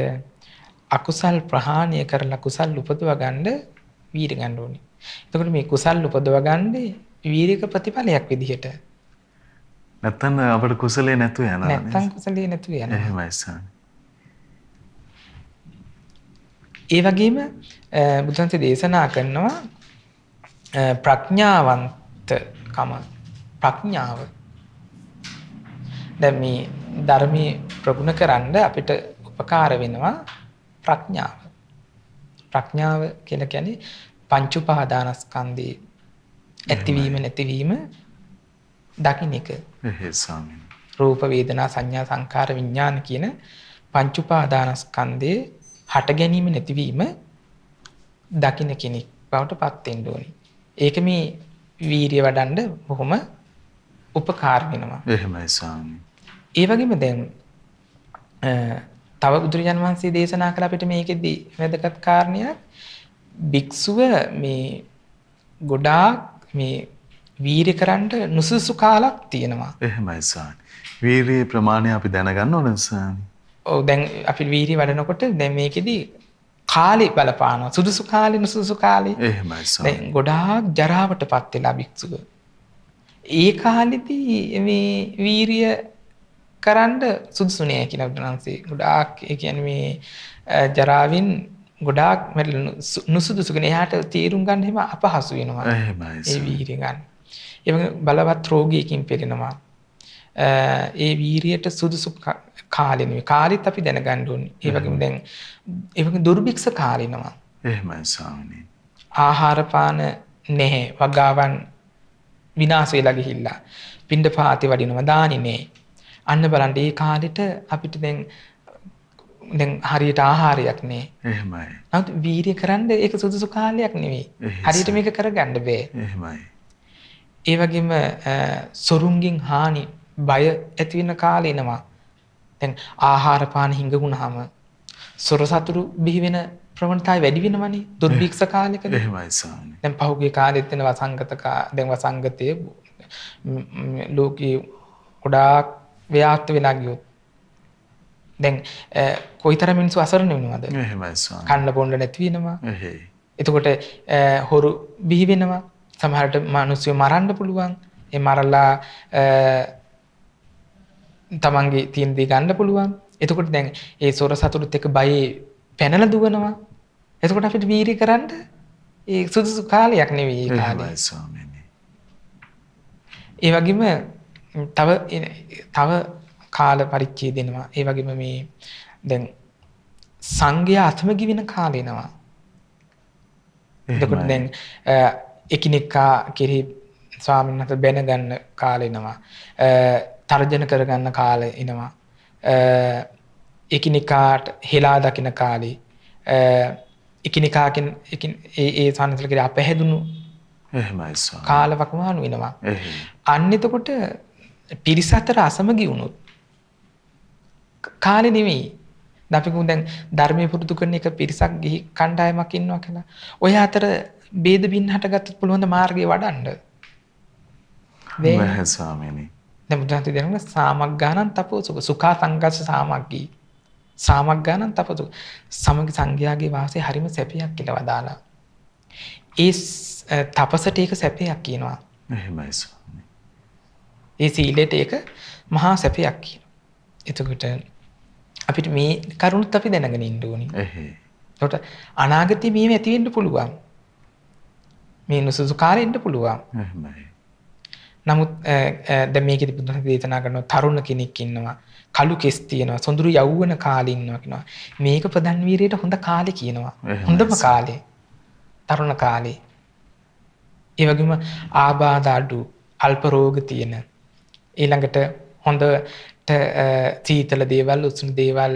අකුසල් ප්‍රහාණය කරලා කුසල් උපදව ගන්න වීර ගන්න ඕනේ. එතකොට මේ කුසල් උපදව ගන්න වීරික ප්‍රතිඵලයක් විදිහට. නැත්තම් අපිට කුසලේ නැතු යනවා. නැත්තම් කුසලේ නැතු යනවා. එහෙමයි ස්වාමීනි. ඒ වගේම බුදුන්සේ දේශනා කරනවා ප්‍රඥාවන්තකම ප්‍රඥාව. දැන් මේ ධර්මයේ ප්‍රගුණ කරන්න අපිට උපකාර වෙනවා ප්‍රඥාව. ප්‍රඥාව කියලා කියන්නේ පංච උපාදානස්කන්ධේ ඇතිවීම නැතිවීම දකින්න එක. එහෙයි ස්වාමීනි. රූප වේදනා සංඥා සංකාර විඥාන කියන පංච උපාදානස්කන්ධේ හට ගැනීම නැතිවීම දකින්න කෙනෙක් බවට පත් වෙන්න ඕනේ. ඒක මේ වීරිය වඩන්න බොහොම උපකාර වෙනවා. එහෙමයි ස්වාමීනි. ඒ වගේම දැන් තව බුදුරජාණන් වහන්සේ දේශනා කළ අපිට මේකෙදි වැදගත් කාරණයක් භික්ෂුව මේ ගොඩාක් මේ වීරිය කරන්න නුසුසු කාලක් තියෙනවා. එහෙමයි ස්වාමීනි. වීරියේ ප්‍රමාණය අපි දැනගන්න ඕනේ ස්වාමීනි. ඔව් දැන් අපි වීරිය වඩනකොට දැන් මේකෙදි කාලේ බලපානවා. සුදුසු කාලේ නුසුසු කාලේ. එහෙමයි ස්වාමීනි. දැන් ගොඩාක් ජරාවටපත් වෙලා භික්ෂුව. ඒ කාලෙදී මේ වීරිය කරන්න සුදුසු නෑ කියලා බුදුන්සේ ගොඩාක් ඒ කියන්නේ මේ ජරාවෙන් ගොඩාක් නුසුදුසු කෙන එහාට තීරුම් ගන්න හැම අපහසු වෙනවා. එහෙමයි. ඒ වීරිය ගන්න. ඒ වගේ බලවත් රෝගියකින් පෙළෙනවා. ඒ වීරියට සුදුසු කාලෙ නෙවෙයි. කාලෙත් අපි දැනගන්න ඕනේ. ඒ වගේම දැන් ඒ වගේ දුර්භික්ෂ කාලිනවා. එහෙමයි ස්වාමීනි. ආහාර පාන නැහැ. වගාවන් විනාශ වෙලා ගිහිල්ලා. පින්ඩ පාති වඩිනවා දාන්නේ නැහැ. අන්න බලන්න මේ කාලෙට අපිට දැන් හරියට ආහාරයක් නැහැ. එහෙමයි. නමුත් වීර්ය කරන්න ඒක සුදුසු කාලයක් නෙවෙයි. හරියට මේක කරගන්න බෑ. එහෙමයි. ඒ වගේම සොරුන්ගෙන් හානි බය ඇති වෙන කාලේ එනවා. දැන් ආහාර පාන හිඟුණාම සොර සතුරු බිහි වෙන ප්‍රවණතාවය වැඩි වෙනවනේ දුර්භික්ෂ කාලයකදී. එහෙමයි ස්වාමීනි. දැන් පහුගිය කාලෙත් වෙන දැන් වසංගතයේ ලෝකේ ගොඩාක් ව්‍යාප්ත වෙලා ගියොත් දැන් කොයිතරම් මිනිස්සු අසරණ වෙනවද? එහෙමයි ස්වාමීනි. කන්න බොන්න නැති වෙනවා. එහෙයි. එතකොට හොරු බිහි වෙනවා. සමහරට මිනිස්සු මරන්න පුළුවන්. ඒ මරලා තමන්ගේ තියෙන දේ ගන්න පුළුවන්. එතකොට දැන් ඒ සොර සතුරුත් එක්ක බයේ පැනලා දුවනවා. එතකොට අපිට වීරිය කරන්න ඒ සුදුසු කාලයක් නෙවෙයි ඒ කාලය. එහෙමයි ස්වාමීනි. ඒ වගේම තව කාල පරිච්ඡේදෙනවා. ඒ වගේම මේ දැන් සංඝයා අතමගි වෙන කාලෙනවා. එතකොට දැන් එකිනෙකා කෙරෙහි ස්වාමීන් වහන්සේ බැන ගන්න කාලෙනවා. තර්ජන කරගන්න කාලේ එනවා. එකිනෙකාට හෙලා දකින කාලේ එකිනෙකාකින් ඒ සානසල කෙරෙහි අපහැදුණු එහෙමයි ස්වාමී. කාලවකවානු වෙනවා. අන්න එතකොට පිරිස අතර අසමගි වුණොත් කාලේ නෙමෙයි. අපි කියමු දැන් ධර්මයේ පුරුදු කරන එක පිරිසක් ගිහි කණ්ඩායමක් ඉන්නවා කියලා. ඔය අතර ભેද බින්න හටගත්තොත් පුළුවන් ද මාර්ගය වඩන්න. බැහැ ස්වාමීනි. දැන් බුදුන්සේ දෙනවා සාමග්ගානං තපෝසුක සුඛා සංගස්ස සාමග්ගී. සාමග්ගානං තපෝසුක සමගි සංඝයාගේ වාසය හරිම සැපයක් කියලා වදාලා. ඒ තපසට ඒක සැපයක් කියනවා. එහෙමයි ස්වාමීනි. ඒ සීලයට ඒක මහා සැපයක් කියනවා. එතකොට අපිට මේ කරුණුත් අපි දැනගෙන ඉන්න ඕනි. එතකොට අනාගතේ මේව ඇති වෙන්න පුළුවන්. මේ නුසුසු කාලේ ඉන්න පුළුවන්. එහෙමයි. නමුත් දැන් මේකෙදි බුදුන් දේශනා කරනවා තරුණ කෙනෙක් ඉන්නවා. කළු කෙස් තියෙනවා. සොඳුරු යෞවන කාලේ ඉන්නවා කියනවා. මේක ප්‍රධාන වීරයට හොඳ කාලේ කියනවා. හොඳම කාලේ. තරුණ කාලේ. ඒ වගේම ආබාධ අඩු, අල්ප රෝග තියෙන. ඊළඟට හොඳට සීතල දේවල්, උෂ්ණ දේවල්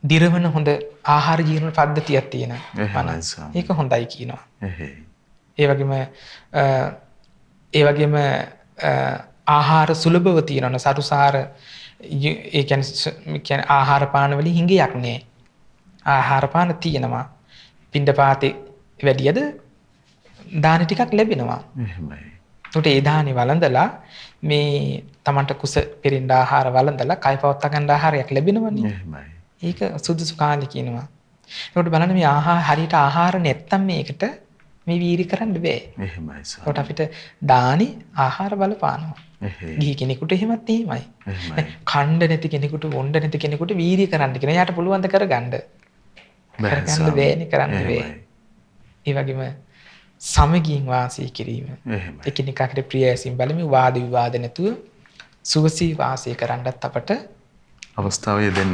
දිරවන හොඳ ආහාර ජීවන පද්ධතියක් තියෙන. ඒක හොඳයි කියනවා. ඒ වගේම ආහාර සුලභව තියෙනවා. සරුසාර ඒ කියන්නේ ආහාර පාන වලින් හිඟයක් නෑ. ආහාර පාන තියෙනවා. පිණ්ඩපාතේ වැඩියද දාන ටිකක් ලැබෙනවා. එහෙමයි. ඒකට ඒ දානේ වළඳලා මේ Tamanට කුස පිරින්න ආහාර වළඳලා කය පවත්වා ගන්න ආහාරයක් ලැබෙනවනේ. එහෙමයි. ඒක සුදුසු කාලේ කියනවා. ඒකට බලන්න මේ හරියට ආහාර නැත්තම් මේකට මේ වීරි කරන්න බෑ. එහෙමයි. ඒකට අපිට දානි ආහාර බලපානවා. ගිහි කෙනෙකුට එහෙමත් එහෙමයි. කණ්ඩ නැති කෙනෙකුට වොණ්ඩ නැති කෙනෙකුට වීරි කරන්න කියන. එයාට පුළුවන් ද කරගන්න? කරගන්න බෑනේ කරන්න බෑ. ඒ වගේම සමගින් වාසය කිරීම. එකිනෙකාට ප්‍රිය ඇසින් බලමින් වාද විවාද නැතුව සුවසී වාසය කරන්නත් අපට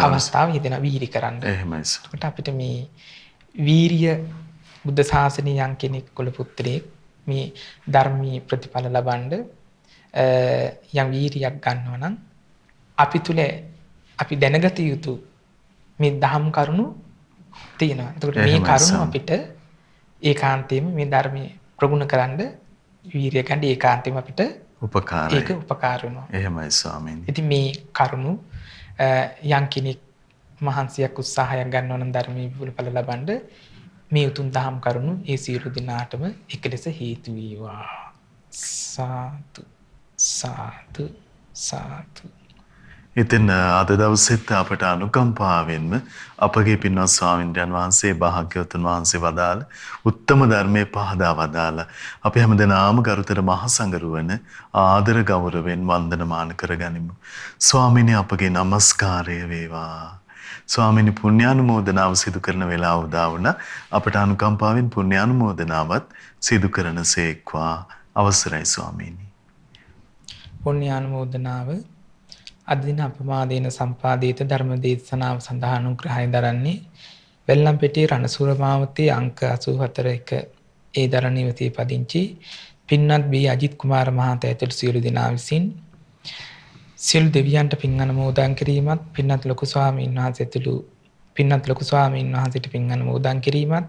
අවස්ථාව යෙදෙනවා වීරි කරන්න. එහෙමයි. ඒකට අපිට මේ වීරිය බුද්ධ ශාසනයේ යම් කෙනෙක් කුල පුත්‍රයෙක් මේ ධර්මී ප්‍රතිඵල ලබනද යම් වීරියක් ගන්නවා නම් අපි තුල අපි දැනගත යුතු මේ දහම් කරුණු තියෙනවා. ඒකට මේ කරුණු අපිට ඒකාන්තයෙන්ම මේ ධර්මයේ ප්‍රගුණ කරන්න වීරිය ගන්න ඒකාන්තයෙන්ම අපිට උපකාරයි. ඒක උපකාර වෙනවා. එහෙමයි ස්වාමීනි. ඉතින් මේ කරුණු යම් කෙනෙක් මහන්සියක් උත්සාහයක් ගන්නවා නම් ධර්මයේ විපුලඵල ලබන්න මේ උතුම් දහම් කරුණු ඒ සියලු දිනාටම එක ලෙස හේතු වේවා. සාදු සාදු සාදු. ඉතින් අද දවසෙත් අපට අනුකම්පාවෙන්ම අපගේ පින්වත් ස්වාමීන් වහන්සේ භාග්‍යවතුන් වහන්සේ වදාළ උත්තම ධර්මයේ පහදා වදාළ අපි හැමදෙනාම ගරුතර මහ සංඝරුවන ආදර ගෞරවයෙන් වන්දනමාන කරගනිමු. ස්වාමීනි අපගේ নমස්කාරය වේවා. ස්වාමීනි පුණ්‍යානුමෝදනාව සිදු කරන වෙලාව උදා වුණා. අපට අනුකම්පාවෙන් පුණ්‍යානුමෝදනාවත් සිදු කරනසේක්වා. අවසරයි ස්වාමීනි. පුණ්‍යානුමෝදනාව අද දින අපමාදේන සම්පාදිත ධර්ම දේශනාව සඳහා අනුග්‍රහය දරන්නේ වෙල්ලම්පිටිය රණසූර මාවතේ අංක 84 ඒ දරණ නිවසේ පදිංචි පින්වත් බී අජිත් කුමාර මහතා ඇතුළු සියලු දෙනා විසින් සියලු දෙවියන්ට පින් අනුමෝදන් කිරීමත් පින්වත් ලොකු ස්වාමීන් වහන්සේ ඇතුළු පින්වත් ලොකු ස්වාමීන් වහන්සේට පින් අනුමෝදන් කිරීමත්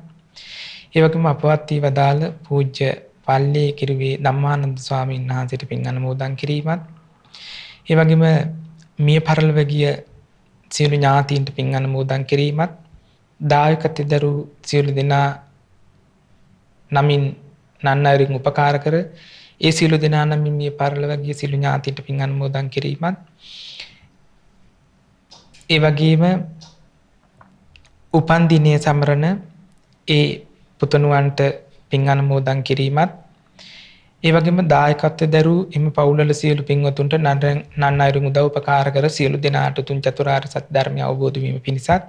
ඒ වගේම අපවත් වී වදාළ පූජ්‍ය පල්ලේ කිරුවේ ධම්මානන්ද ස්වාමීන් වහන්සේට පින් අනුමෝදන් කිරීමත් ඒ වගේම මිය පරලොව ගිය සියලු ඥාතීන්ට පින් අනුමෝදන් කිරීමත් දායකත්වයෙන් දරු සියලු දෙනා නමින් නන්නරින් උපකාර කර ඒ සියලු දෙනා නමින් මිය පරලොව ගිය සියලු ඥාතීන්ට පින් අනුමෝදන් කිරීමත් ඒ වගේම උපන් දිනයේ සමරන ඒ පුතණුවන්ට පින් අනුමෝදන් කිරීමත් ඒ වගේම දායකත්වයේ දරූ එම පවුල්වල සියලු පින්වතුන්ට නන් අයුරින් උදව් උපකාර කර සියලු දෙනාට තුන් චතුරාර්ය සත්‍ය ධර්මය අවබෝධ වීම පිණිසත්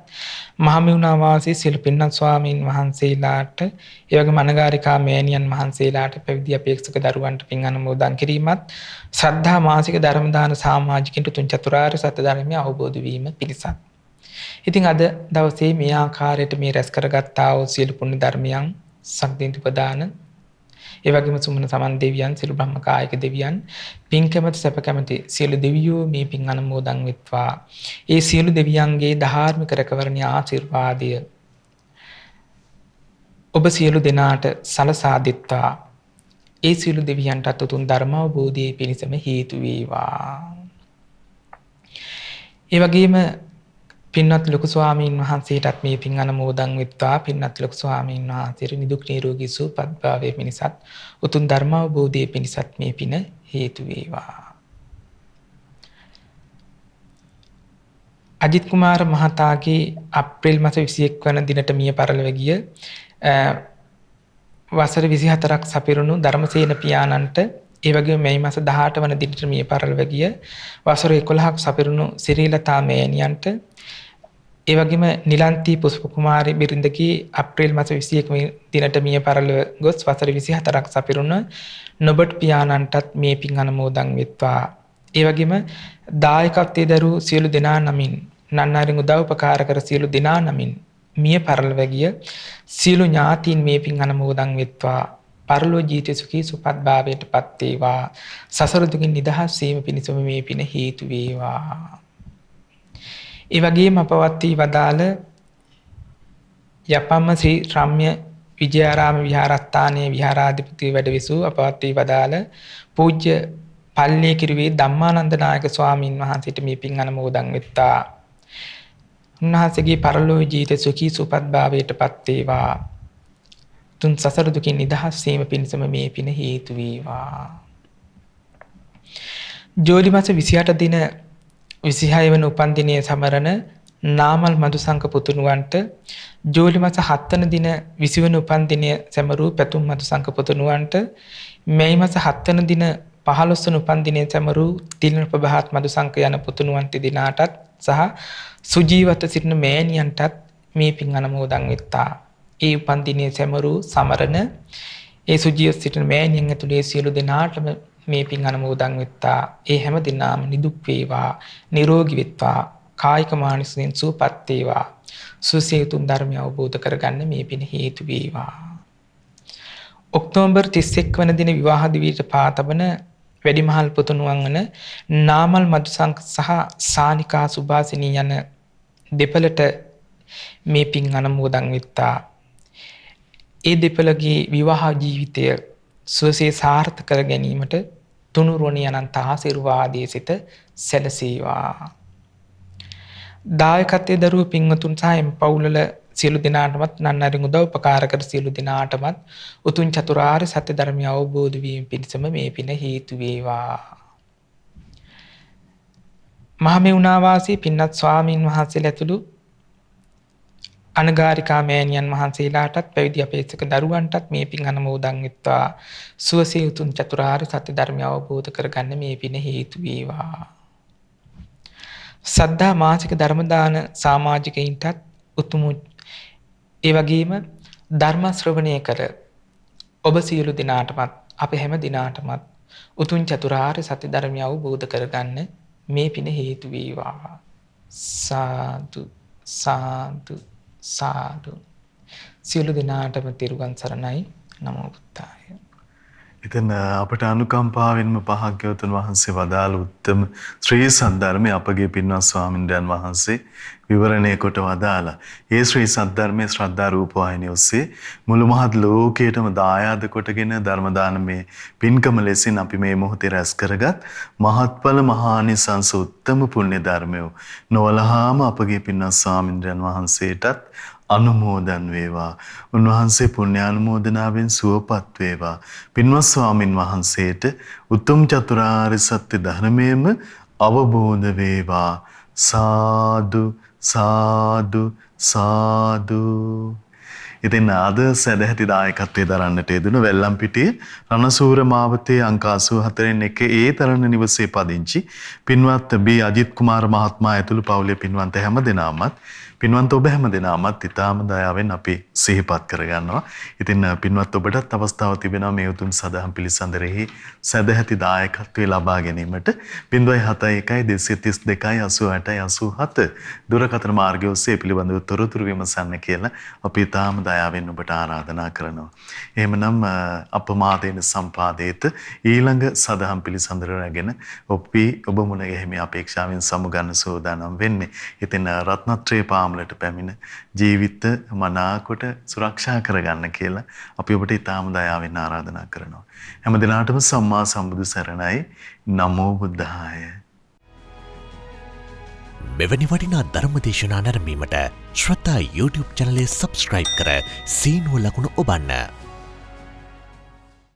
මහමෙවුනා වාසී සියලු පින්වත් ස්වාමීන් වහන්සේලාට ඒ වගේම අනගාരികා මෑණියන් වහන්සේලාට පැවිදි අපේක්ෂක දරුවන්ට පින් අනුමෝදන් කිරීමත් ශ්‍රද්ධා මාසික ධර්ම දාන සමාජිකින්ට තුන් චතුරාර්ය සත්‍ය ධර්මය අවබෝධ වීම පිණිසත්. ඉතින් අද දවසේ මේ ආකාරයට මේ රැස් කරගත්තා වූ සියලු පුණ්‍ය ධර්මයන් සම්දින්ති ප්‍රදාන ඒ වගේම සුමන සමන් දෙවියන් සියලු බ්‍රහ්ම කායික දෙවියන් පින් කැමැති සැප කැමැති සියලු දෙවියෝ මේ පින් අනුමෝදන් වෙත්වා. ඒ සියලු දෙවියන්ගේ ධාර්මික රැකවරණ ආශිර්වාදය ඔබ සියලු දෙනාට සලසා දෙත්වා. ඒ සියලු දෙවියන්ට උතුම් ධර්ම අවබෝධයේ පිණසම හේතු වේවා. ඒ වගේම පින්වත් ලොකු ස්වාමීන් වහන්සේටත් මේ පින් අනුමෝදන් වෙත්වා. පින්වත් ලොකු ස්වාමීන් වහන්සේට නිදුක් නිරෝගී සුවපත් භාවයේ පිණිසත් උතුම් ධර්ම අවබෝධයේ පිණිසත් මේ පින හේතු වේවා. අජිත් කුමාර මහතාගේ අප්‍රේල් මාස 21 වන දිනට මිය පරලොව ගිය වසර 24ක් සපිරුණු ධර්මසේන පියාණන්ට ඒ වගේම මේ මාස 18 වන දිනට මිය පරලොව ගිය වසර 11ක් සපිරුණු සිරිලතා මෑණියන්ට ඒ වගේම නිලන්ති පුෂ්ප කුමාරි බිරිඳගේ අප්‍රේල් මාස 21 දිනට මිය පරලොව ගොස් වසර 24ක් සපිරුණු නොබට් පියාණන්ටත් මේ පින් අනුමෝදන් වෙත්වා. ඒ වගේම දායකත්වයේ දරූ සියලු දෙනා නමින් නන්නාරින් උදව් උපකාර කර සියලු දෙනා නමින් මිය පරලොව ගිය සියලු ඥාතීන් මේ පින් අනුමෝදන් වෙත්වා. පරලෝ ජීවිත සුඛී සුපත් භාවයට පත් වේවා. සසර දුකින් නිදහස් වීම පිණිසම මේ පින හේතු වේවා. ඒ වගේම අපවත් වී වදාළ යපම්ම ශ්‍රී රම්‍ය විජයාරාම විහාරස්ථානයේ විහාරාධිපති වැඩ විසූ අපවත් වී වදාළ පූජ්‍ය පල්ලේ කිරුවේ ධම්මානන්ද නායක ස්වාමීන් වහන්සේට මේ පින් අනුමෝදන් වෙත්තා. උන්වහන්සේගේ පරලෝ ජීවිත සුඛී සුපත් භාවයට පත් වේවා. තුන් සසර දුකින් නිදහස් වීම පිණිසම මේ පින හේතු වේවා. ජූලි මාස 28 දින 26 වන උපන් දිනයේ සමරන නාමල් මදුසංක පුතුණුවන්ට ජූලි මාස 7 වන දින 20 වන උපන් දිනයේ සැමරූ පැතුම් මදුසංක පුතුණුවන්ට මේ මාස 7 වන දින 15 වන උපන් දිනයේ සැමරූ තිලින ප්‍රභාත් මදුසංක යන පුතුණුවන්ට දිනාටත් සහ සුජීවත සිටින මෑණියන්ටත් මේ පින් අනුමෝදන් වෙත්තා. ඒ උපන් දිනයේ සැමරූ සමරන ඒ සුජීව සිටින මෑණියන් ඇතුළේ සියලු දෙනාටම මේ පින් අනුමෝදන් වෙත්තා. ඒ හැම දිනම නිදුක් වේවා, නිරෝගී වෙත්වා, කායික මානසික සුවපත් වේවා. සුවසේ උතුම් ධර්මය අවබෝධ කරගන්න මේ පින හේතු වේවා. ඔක්තෝබර් 31 වන දින විවාහ දිවියට පාතබන වැඩිමහල් පුතුණුවන් වන නාමල් මදුසංක සහ සානිකා සුභාසිනී යන දෙපළට මේ පින් අනුමෝදන් වෙත්තා. ඒ දෙපළගේ විවාහ ජීවිතය සුවසේ සාර්ථක කර ගැනීමට තුනුරුවනි අනන්ත ආශිර්වාදයේ සිට සැලසේවා. දායකත්වයේ දරුව පින්වතුන් සහ එම් පවුලල සියලු දෙනාටමත් නන්නරින් උදව් උපකාර කර සියලු දෙනාටමත් උතුම් චතුරාර්ය සත්‍ය ධර්මය අවබෝධ වීම පිණිසම මේ පින හේතු වේවා. මහමෙවුනා වාසී පින්වත් ස්වාමීන් වහන්සේලා ඇතුළු අනගාരികා මෑණියන් වහන්සේලාටත් පැවිදි අපේක්ෂක දරුවන්ටත් මේ පින් අනුමෝදන් වෙත්වා. සුවසේ උතුම් චතුරාර්ය සත්‍ය ධර්මය අවබෝධ කරගන්න මේ පින හේතු වේවා. සද්ධා මාසික ධර්ම දාන සමාජිකයින්ටත් උතුම් ඒ වගේම ධර්ම ශ්‍රවණය කර ඔබ සියලු දිනාටමත් අප හැම දිනාටමත් උතුම් චතුරාර්ය සත්‍ය ධර්මය අවබෝධ කරගන්න මේ පින හේතු වේවා. සාදු සාදු සාදු. සියලු දෙනාටම තිරුවන් සරණයි. නමෝ බුද්ධාය. ඉතින් අපට අනුකම්පාවෙන්ම භාග්‍යවතුන් වහන්සේ වදාළ උත්තම ශ්‍රී සද්ධර්මයේ අපගේ පින්වත් ස්වාමින්දයන් වහන්සේ විවරණය කොට වදාලා. ඒ ශ්‍රී සද්ධර්මයේ ශ්‍රද්ධා රූප වාහිනිය ඔස්සේ මුළු මහත් ලෝකයටම දායාද කොටගෙන ධර්ම දානමේ පින්කම ලෙසින් අපි මේ මොහොතේ රැස් කරගත් මහත්ඵල මහානිසංස උත්තම පුණ්‍ය ධර්මය නොවලහාම අපගේ පින්වත් ස්වාමින්දයන් වහන්සේටත් අනුමෝදන් වේවා. උන්වහන්සේ පුණ්‍ය අනුමෝදනාවෙන් සුවපත් වේවා. පින්වත් ස්වාමින් වහන්සේට උතුම් චතුරාර්ය සත්‍ය ධර්මයේම අවබෝධ වේවා. සාදු සාදු සාදු. ඉතින් අද සදැහැති දායකත්වයේ දරන්නට යෙදුණු වෙල්ලම්පිටිය රණසූර මාවතේ අංක 84 එක ඒ තරණ නිවසේ පදිංචි පින්වත් බී අජිත් කුමාර මහත්මයා ඇතුළු පවුලේ පින්වන්ත හැම දෙනාමත් පින්වන්ත ඔබ හැම දෙනාමත් ඉතාම දයාවෙන් අපි සිහිපත් කරගන්නවා. ඉතින් පින්වත් ඔබටත් අවස්ථාව තිබෙනවා මේ උතුම් සදහම් පිළිසඳරෙහි සදැහැති දායකත්වයේ ලබා ගැනීමට 071 232 88 87 දුරකථන මාර්ගය ඔස්සේ පිළිබඳව තොරතුරු විමසන්න කියලා අපි ඉතාම දයාවෙන් ඔබට ආරාධනා කරනවා. එහෙමනම් අපමාදේන සම්පාදේත ඊළඟ සදහම් පිළිසඳර රැගෙන ඔබ මුණ ගැහිමේ අපේක්ෂාවෙන් සමුගන්න සූදානම් වෙන්නේ. ඉතින් රත්නත්‍රේ පාමුලට පැමිණ ජීවිත මනාකොට සුරක්ෂා කරගන්න කියලා අපි ඔබට ඉතාම දයාවෙන් ආරාධනා කරනවා. හැම දිනාටම සම්මා සම්බුදු සරණයි. නමෝ බුද්ධාය. මෙවැනි වටිනා ධර්මදේශනා නැරඹීමට ශ්‍රද්ධා YouTube චැනලය සබ්ස්ක්‍රයිබ් කර සීනුව ලකුණ ඔබන්න.